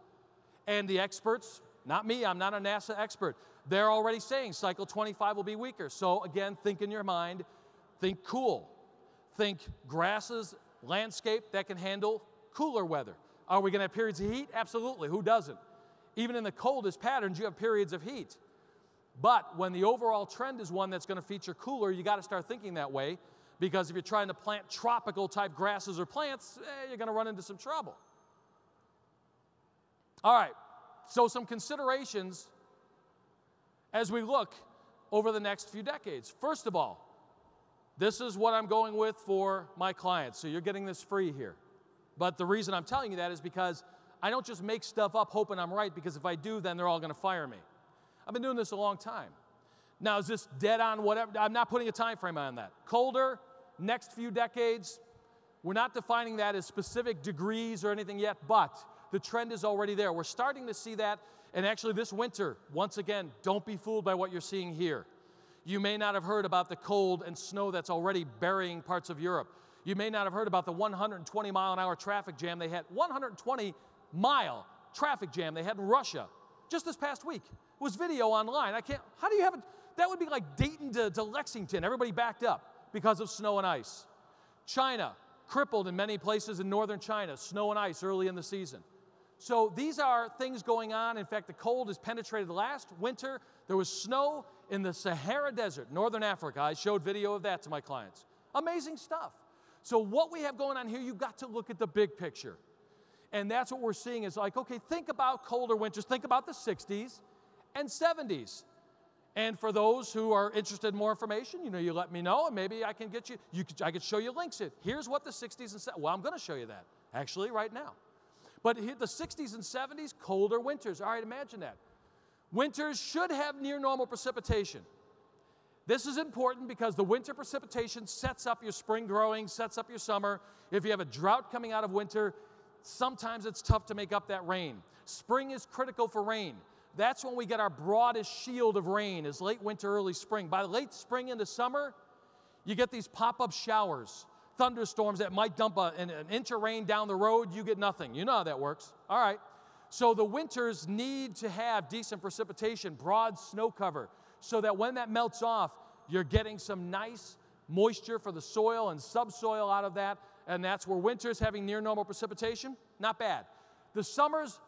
And the experts, not me, I'm not a NASA expert, they're already saying cycle 25 will be weaker. So again, think in your mind, think cool. Think grasses, landscape that can handle cooler weather. Are we going to have periods of heat? Absolutely. Who doesn't? Even in the coldest patterns, you have periods of heat. But when the overall trend is one that's going to feature cooler, you got to start thinking that way, because if you're trying to plant tropical type grasses or plants, you're going to run into some trouble. All right, so some considerations as we look over the next few decades. First of all, this is what I'm going with for my clients, so you're getting this free here. But the reason I'm telling you that is because I don't just make stuff up hoping I'm right, because if I do, then they're all going to fire me. I've been doing this a long time. Now, is this dead on whatever? I'm not putting a time frame on that. Colder, next few decades, we're not defining that as specific degrees or anything yet, but the trend is already there. We're starting to see that, and actually this winter, once again, don't be fooled by what you're seeing here. You may not have heard about the cold and snow that's already burying parts of Europe. You may not have heard about the 120-mile-an-hour traffic jam they had, 120-mile traffic jam they had in Russia just this past week. It was video online. How do you have it? That would be like Dayton to Lexington. Everybody backed up because of snow and ice. China, crippled in many places in northern China, snow and ice early in the season. So these are things going on. In fact, the cold has penetrated last winter. There was snow in the Sahara Desert, northern Africa. I showed video of that to my clients. Amazing stuff. So what we have going on here, you've got to look at the big picture. And that's what we're seeing is like, okay, think about colder winters. Think about the 60s and 70s. And for those who are interested in more information, you let me know, and maybe I can get I could show you links. Here's what the 60s and 70s, well, I'm going to show you that, actually, right now. But here, the 60s and 70s, colder winters. All right, imagine that. Winters should have near normal precipitation. This is important because the winter precipitation sets up your spring growing, sets up your summer. If you have a drought coming out of winter, sometimes it's tough to make up that rain. Spring is critical for rain. That's when we get our broadest shield of rain, is late winter, early spring. By late spring into summer, you get these pop-up showers, thunderstorms that might dump an inch of rain down the road. You get nothing. You know how that works. All right. So the winters need to have decent precipitation, broad snow cover, so that when that melts off, you're getting some nice moisture for the soil and subsoil out of that. And that's where winters having near normal precipitation, not bad. The summers,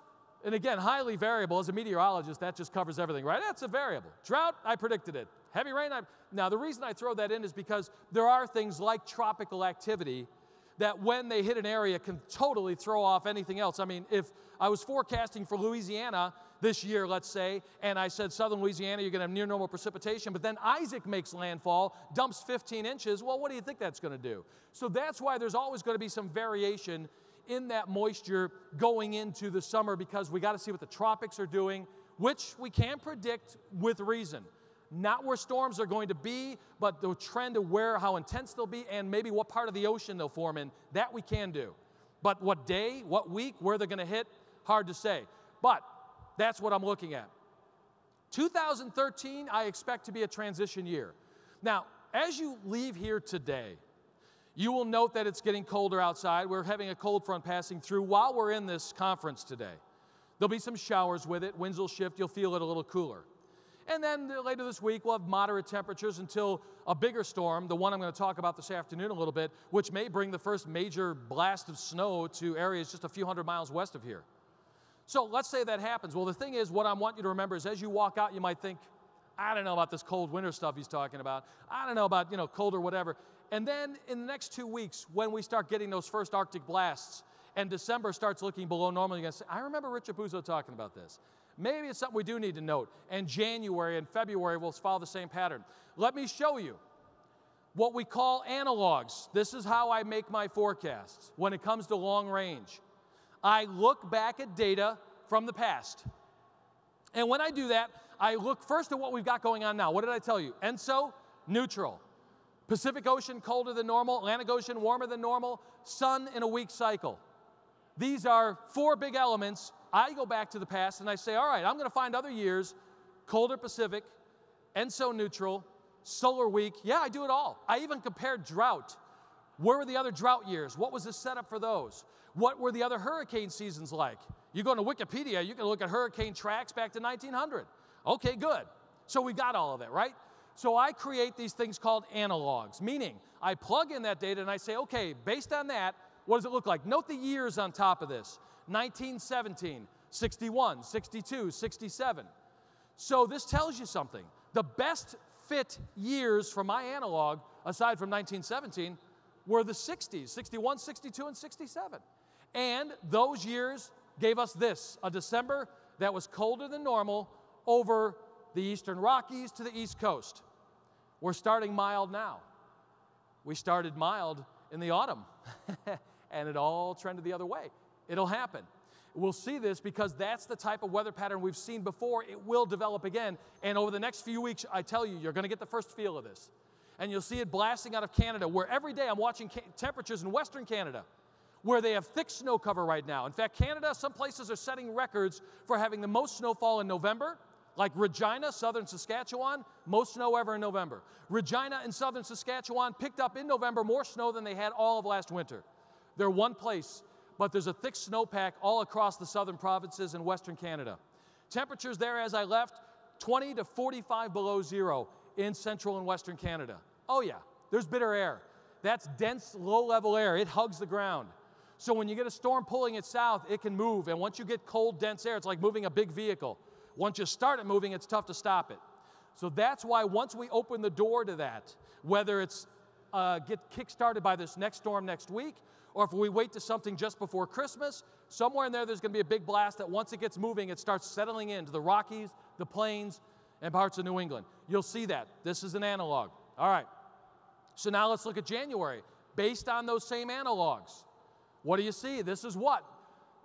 and again, highly variable. As a meteorologist, that just covers everything, right? That's a variable. Drought, I predicted it. Heavy rain, now the reason I throw that in is because there are things like tropical activity that when they hit an area can totally throw off anything else. I mean, if I was forecasting for Louisiana this year, let's say, and I said southern Louisiana, you're going to have near normal precipitation, but then Isaac makes landfall, dumps 15 inches, well, what do you think that's going to do? So that's why there's always going to be some variation in that moisture going into the summer, because we got to see what the tropics are doing, which we can predict with reason. Not where storms are going to be, but the trend of how intense they'll be, and maybe what part of the ocean they'll form in. That we can do. But what day, what week, where they're going to hit, hard to say. But that's what I'm looking at. 2013, I expect to be a transition year. Now, as you leave here today, you will note that it's getting colder outside. We're having a cold front passing through while we're in this conference today. There'll be some showers with it. Winds will shift. You'll feel it a little cooler. And then later this week, we'll have moderate temperatures until a bigger storm, the one I'm going to talk about this afternoon a little bit, which may bring the first major blast of snow to areas just a few hundred miles west of here. So let's say that happens. Well, the thing is, what I want you to remember is as you walk out, you might think, I don't know about this cold winter stuff he's talking about. I don't know about, cold or whatever. And then in the next 2 weeks, when we start getting those first Arctic blasts and December starts looking below normal, you're going to say, I remember Rich Apuzzo talking about this. Maybe it's something we do need to note. And January and February will follow the same pattern. Let me show you what we call analogs. This is how I make my forecasts when it comes to long range. I look back at data from the past. And when I do that, I look first at what we've got going on now. What did I tell you? ENSO, neutral. Pacific Ocean, colder than normal. Atlantic Ocean, warmer than normal. Sun in a week cycle. These are 4 big elements. I go back to the past and I say, all right, I'm going to find other years, colder Pacific, ENSO neutral, solar weak. Yeah, I do it all. I even compared drought. Where were the other drought years? What was the setup for those? What were the other hurricane seasons like? You go to Wikipedia, you can look at hurricane tracks back to 1900. Okay, good. So we got all of it, right? So I create these things called analogs, meaning I plug in that data and I say, okay, based on that, what does it look like? Note the years on top of this. 1917, 61, 62, 67. So this tells you something. The best fit years for my analog, aside from 1917, were the 60s, 61, 62, and 67. And those years gave us this, a December that was colder than normal over the eastern Rockies to the East Coast. We're starting mild now. We started mild in the autumn, and it all trended the other way. It'll happen. We'll see this because that's the type of weather pattern we've seen before. It will develop again, and over the next few weeks, I tell you, you're going to get the first feel of this. And you'll see it blasting out of Canada, where every day I'm watching temperatures in Western Canada, where they have thick snow cover right now. In fact, Canada, some places are setting records for having the most snowfall in November, like Regina, southern Saskatchewan, most snow ever in November. Regina in southern Saskatchewan picked up in November more snow than they had all of last winter. They're one place, but there's a thick snowpack all across the southern provinces in Western Canada. Temperatures there as I left, 20 to 45 below zero in central and western Canada. Oh yeah, there's bitter air. That's dense, low-level air. It hugs the ground. So when you get a storm pulling it south, it can move. And once you get cold, dense air, it's like moving a big vehicle. Once you start it moving, it's tough to stop it. So that's why once we open the door to that, whether it's get kick-started by this next storm next week, or if we wait to something just before Christmas, somewhere in there's going to be a big blast that once it gets moving, it starts settling into the Rockies, the Plains, and parts of New England. You'll see that. This is an analog. All right. So now let's look at January. Based on those same analogs, what do you see? This is what?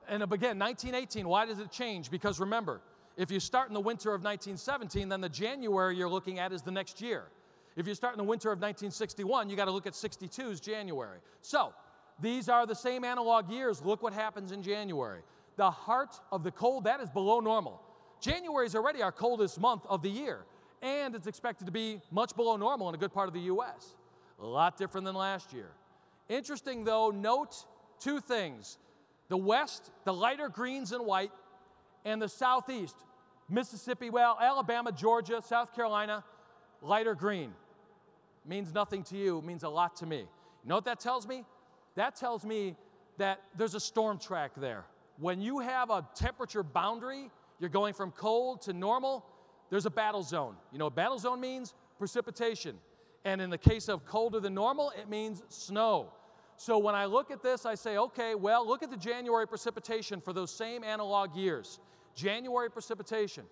And again, 1918, why does it change? Because remember, if you start in the winter of 1917, then the January you're looking at is the next year. If you start in the winter of 1961, you got to look at 62's January. So these are the same analog years. Look what happens in January. The heart of the cold, that is below normal. January is already our coldest month of the year, and it's expected to be much below normal in a good part of the U.S. A lot different than last year. Interesting, though, note two things. The west, the lighter greens and white, and the southeast, Mississippi, well, Alabama, Georgia, South Carolina, lighter green. Means nothing to you, means a lot to me. You know what that tells me? That tells me that there's a storm track there. When you have a temperature boundary, you're going from cold to normal, there's a battle zone. You know what battle zone means? Precipitation. And in the case of colder than normal, it means snow. So when I look at this, I say, okay, well, look at the January precipitation for those same analog years. January precipitation.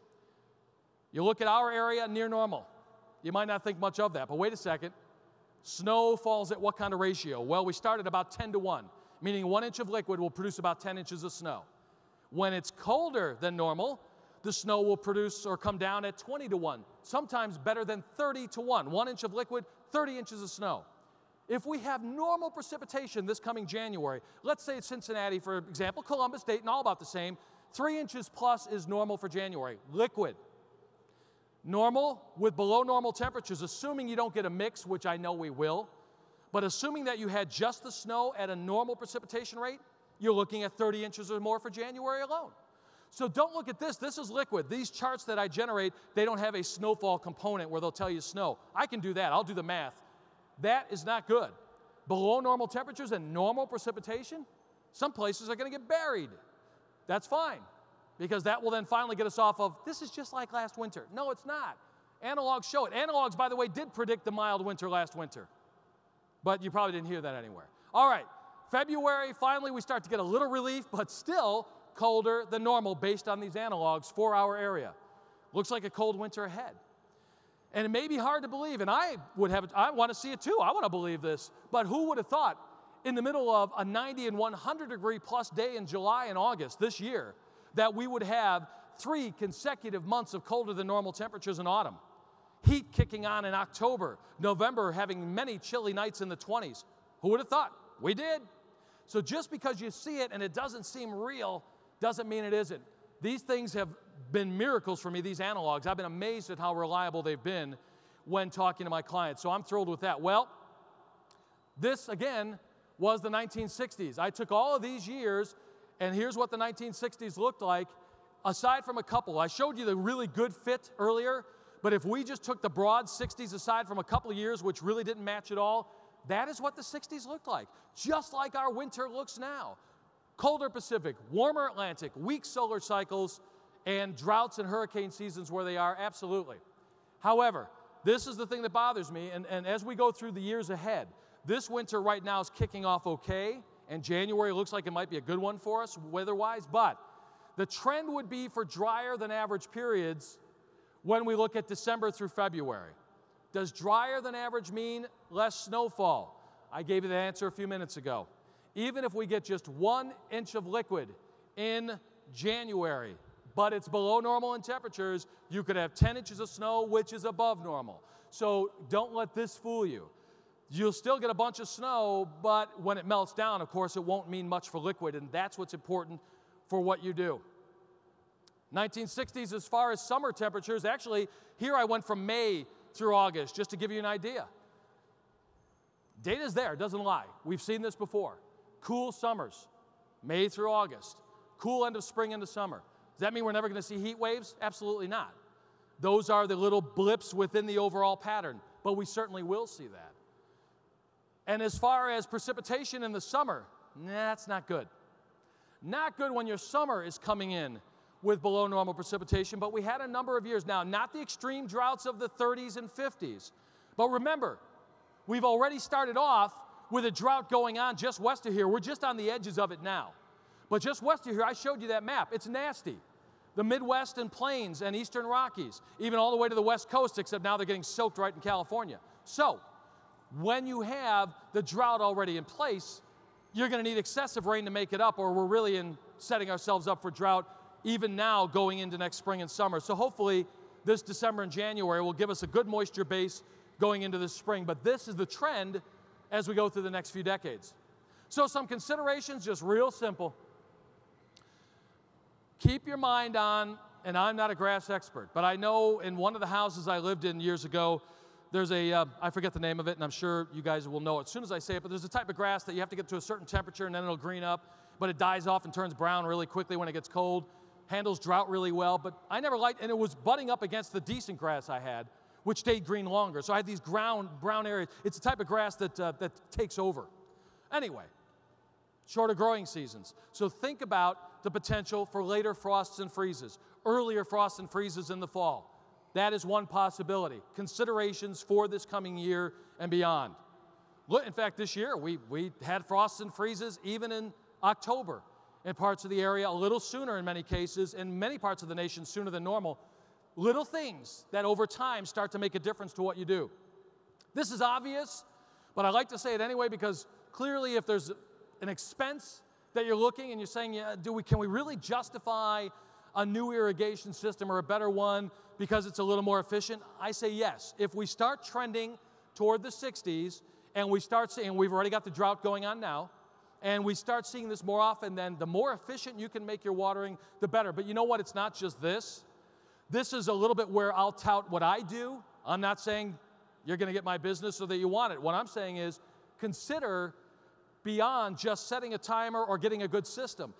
You look at our area, near normal. You might not think much of that, but wait a second. Snow falls at what kind of ratio? Well, we start at about 10 to 1, meaning 1 inch of liquid will produce about 10 inches of snow. When it's colder than normal, the snow will produce or come down at 20 to 1, sometimes better than 30 to 1. 1 inch of liquid, 30 inches of snow. If we have normal precipitation this coming January, let's say it's Cincinnati, for example, Columbus, Dayton, all about the same, 3 inches plus is normal for January, liquid. Normal with below normal temperatures, assuming you don't get a mix, which I know we will, but assuming that you had just the snow at a normal precipitation rate, you're looking at 30 inches or more for January alone. So don't look at this. This is liquid. These charts that I generate, they don't have a snowfall component where they'll tell you snow. I can do that. I'll do the math. That is not good. Below normal temperatures and normal precipitation, some places are going to get buried. That's fine, because that will then finally get us off of, this is just like last winter. No, it's not. Analogs show it. Analogs, by the way, did predict the mild winter last winter, but you probably didn't hear that anywhere. All right, February, finally we start to get a little relief, but still colder than normal based on these analogs for our area. Looks like a cold winter ahead. And it may be hard to believe, and I want to see it too. I want to believe this. But who would have thought in the middle of a 90 and 100 degree plus day in July and August this year that we would have 3 consecutive months of colder than normal temperatures in autumn? Heat kicking on in October, November having many chilly nights in the 20s. Who would have thought? We did. So just because you see it and it doesn't seem real doesn't mean it isn't. These things have been miracles for me, these analogs. I've been amazed at how reliable they've been when talking to my clients. So I'm thrilled with that. Well, this, again, was the 1960s. I took all of these years, and here's what the 1960s looked like, aside from a couple. I showed you the really good fit earlier, but if we just took the broad 60s aside from a couple of years, which really didn't match at all, that is what the 60s looked like, just like our winter looks now. Colder Pacific, warmer Atlantic, weak solar cycles, and droughts and hurricane seasons where they are, absolutely. However, this is the thing that bothers me, and as we go through the years ahead, this winter right now is kicking off okay, and January looks like it might be a good one for us weather-wise, but the trend would be for drier than average periods when we look at December through February. Does drier than average mean less snowfall? I gave you the answer a few minutes ago. Even if we get just 1 inch of liquid in January, but it's below normal in temperatures, you could have 10 inches of snow, which is above normal. So don't let this fool you. You'll still get a bunch of snow, but when it melts down, of course, it won't mean much for liquid, and that's what's important for what you do. 1960s, as far as summer temperatures, actually, here I went from May through August, just to give you an idea. Data's there, doesn't lie. We've seen this before. Cool summers, May through August. Cool end of spring into summer. Does that mean we're never going to see heat waves? Absolutely not. Those are the little blips within the overall pattern, but we certainly will see that. And as far as precipitation in the summer, that's not good. Not good when your summer is coming in with below normal precipitation, but we had a number of years now, not the extreme droughts of the 30s and 50s. But remember, we've already started off with a drought going on just west of here. We're just on the edges of it now. But just west of here, I showed you that map. It's nasty. The Midwest and Plains and Eastern Rockies, even all the way to the West Coast, except now they're getting soaked right in California. So, when you have the drought already in place, you're going to need excessive rain to make it up, or we're really setting ourselves up for drought even now going into next spring and summer. So hopefully this December and January will give us a good moisture base going into this spring. But this is the trend as we go through the next few decades. So some considerations, just real simple. Keep your mind on, and I'm not a grass expert, but I know in one of the houses I lived in years ago, there's I forget the name of it, and I'm sure you guys will know it as soon as I say it, but there's a type of grass that you have to get to a certain temperature and then it'll green up, but it dies off and turns brown really quickly when it gets cold, handles drought really well, but I never liked, and it was butting up against the decent grass I had, which stayed green longer. So I had these brown areas. It's a type of grass that takes over. Anyway, shorter growing seasons. So think about the potential for later frosts and freezes, earlier frosts and freezes in the fall. That is one possibility. Considerations for this coming year and beyond. In fact, this year we had frosts and freezes even in October in parts of the area, a little sooner in many cases, in many parts of the nation sooner than normal. Little things that over time start to make a difference to what you do. This is obvious, but I like to say it anyway because clearly if there's an expense that you're looking and you're saying, yeah, can we really justify a new irrigation system or a better one because it's a little more efficient? I say yes. If we start trending toward the 60s and we start seeing, we've already got the drought going on now, and we start seeing this more often, then the more efficient you can make your watering, the better. But you know what? It's not just this. This is a little bit where I'll tout what I do. I'm not saying you're going to get my business or that you want it. What I'm saying is consider beyond just setting a timer or getting a good system.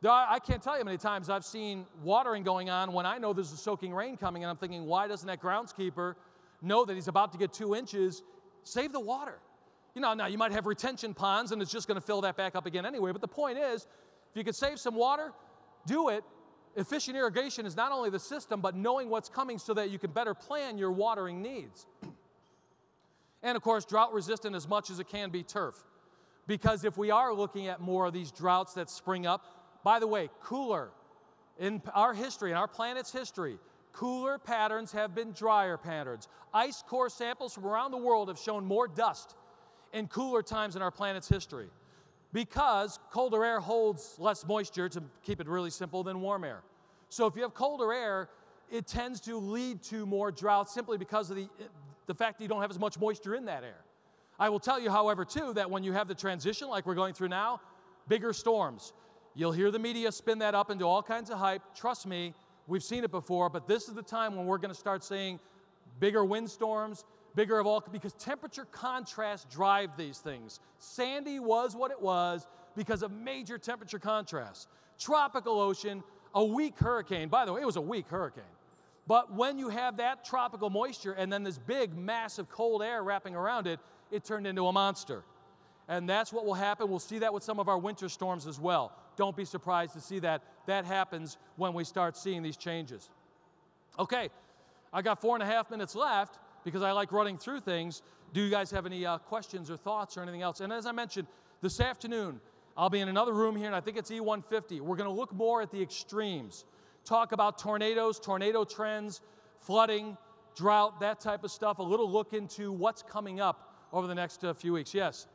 I can't tell you how many times I've seen watering going on when I know there's a soaking rain coming, and I'm thinking, why doesn't that groundskeeper know that he's about to get 2 inches? Save the water. You know, now you might have retention ponds, and it's just going to fill that back up again anyway, but the point is, if you could save some water, do it. Efficient irrigation is not only the system, but knowing what's coming so that you can better plan your watering needs. And of course, drought resistant as much as it can be turf. Because if we are looking at more of these droughts that spring up, by the way, cooler. In our history, in our planet's history, cooler patterns have been drier patterns. Ice core samples from around the world have shown more dust in cooler times in our planet's history because colder air holds less moisture, to keep it really simple, than warm air. So if you have colder air, it tends to lead to more drought simply because of the fact that you don't have as much moisture in that air. I will tell you, however, too, that when you have the transition like we're going through now, bigger storms, you'll hear the media spin that up into all kinds of hype. Trust me, we've seen it before, but this is the time when we're going to start seeing bigger windstorms, bigger of all, because temperature contrasts drive these things. Sandy was what it was because of major temperature contrasts. Tropical ocean, a weak hurricane. By the way, it was a weak hurricane. But when you have that tropical moisture and then this big, massive cold air wrapping around it, it turned into a monster. And that's what will happen. We'll see that with some of our winter storms as well. Don't be surprised to see that. That happens when we start seeing these changes. Okay, I got 4.5 minutes left because I like running through things. Do you guys have any questions or thoughts or anything else? And as I mentioned, this afternoon, I'll be in another room here, and I think it's E150. We're going to look more at the extremes, talk about tornadoes, tornado trends, flooding, drought, that type of stuff, a little look into what's coming up over the next few weeks. Yes?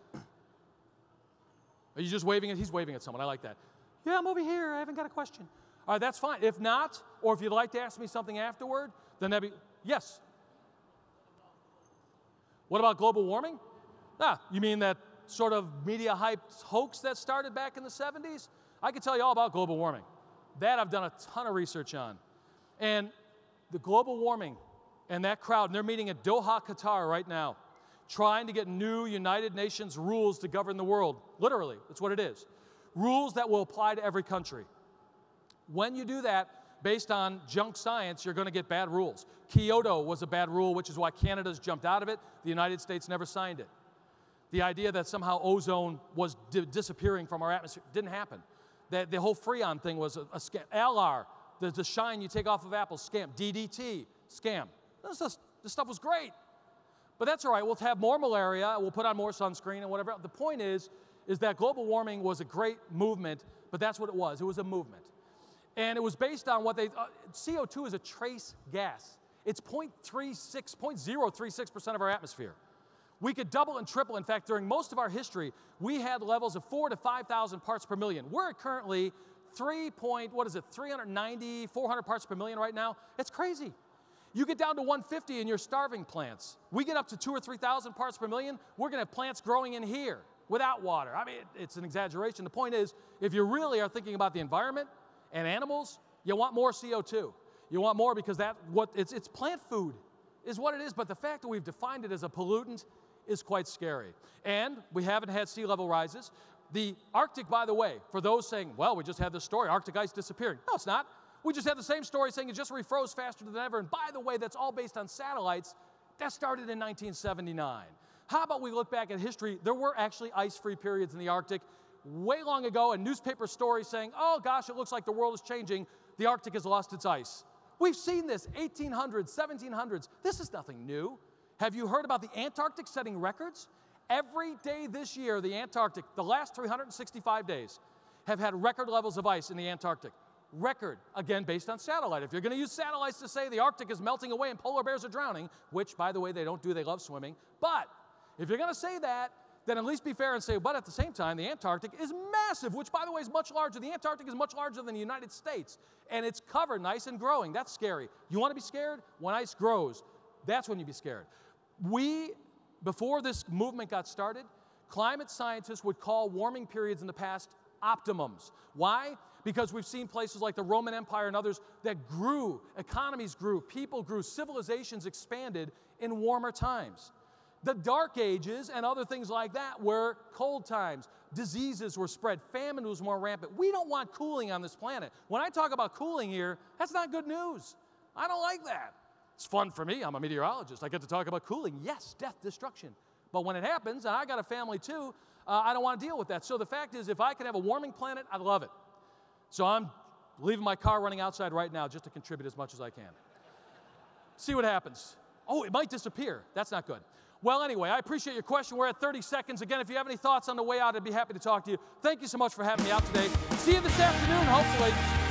Are you just waving at? He's waving at someone. I like that. Yeah, I'm over here. I haven't got a question. All right, that's fine. If not, or if you'd like to ask me something afterward, then that'd be, yes? What about global warming? You mean that sort of media hyped hoax that started back in the 70s? I can tell you all about global warming. That I've done a ton of research on. And the global warming and that crowd, and they're meeting at Doha, Qatar right now, trying to get new United Nations rules to govern the world. Literally, that's what it is. Rules that will apply to every country. When you do that, based on junk science, you're going to get bad rules. Kyoto was a bad rule, which is why Canada's jumped out of it. The United States never signed it. The idea that somehow ozone was disappearing from our atmosphere didn't happen. The whole Freon thing was a scam. LR, the shine you take off of apples, scam. DDT, scam. This stuff was great. But that's all right. We'll have more malaria. We'll put on more sunscreen and whatever. The point is that global warming was a great movement, but that's what it was. It was a movement. And it was based on what CO2 is a trace gas. It's 0.036% of our atmosphere. We could double and triple. In fact, during most of our history, we had levels of 4,000 to 5,000 parts per million. We're at currently 390, 400 parts per million right now. It's crazy. You get down to 150 and you're starving plants. We get up to 2,000 or 3,000 parts per million, we're going to have plants growing in here without water. I mean, it's an exaggeration. The point is, if you really are thinking about the environment and animals, you want more CO2. You want more because it's plant food is what it is, but the fact that we've defined it as a pollutant is quite scary. And we haven't had sea level rises. The Arctic, by the way, for those saying, well, we just had this story, Arctic ice disappearing. No, it's not. We just had the same story saying it just refroze faster than ever. And by the way, that's all based on satellites. That started in 1979. How about we look back at history? There were actually ice-free periods in the Arctic way long ago, and newspaper stories saying, oh gosh, it looks like the world is changing. The Arctic has lost its ice. We've seen this 1800s, 1700s. This is nothing new. Have you heard about the Antarctic setting records? Every day this year, the Antarctic, the last 365 days, have had record levels of ice in the Antarctic. Record, again, based on satellite. If you're going to use satellites to say the Arctic is melting away and polar bears are drowning, which, by the way, they don't do, they love swimming, but if you're going to say that, then at least be fair and say, but at the same time, the Antarctic is massive, which, by the way, is much larger. The Antarctic is much larger than the United States, and it's covered nice and growing. That's scary. You want to be scared? When ice grows, that's when you be scared. Before this movement got started, climate scientists would call warming periods in the past optimums. Why? Because we've seen places like the Roman Empire and others that grew, economies grew, people grew, civilizations expanded in warmer times. The Dark Ages and other things like that were cold times. Diseases were spread. Famine was more rampant. We don't want cooling on this planet. When I talk about cooling here, that's not good news. I don't like that. It's fun for me. I'm a meteorologist. I get to talk about cooling. Yes, death, destruction. But when it happens, and I got a family too, I don't want to deal with that. So the fact is, if I could have a warming planet, I'd love it. So I'm leaving my car running outside right now just to contribute as much as I can. See what happens. Oh, it might disappear. That's not good. Well, anyway, I appreciate your question. We're at 30 seconds. Again, if you have any thoughts on the way out, I'd be happy to talk to you. Thank you so much for having me out today. See you this afternoon, hopefully.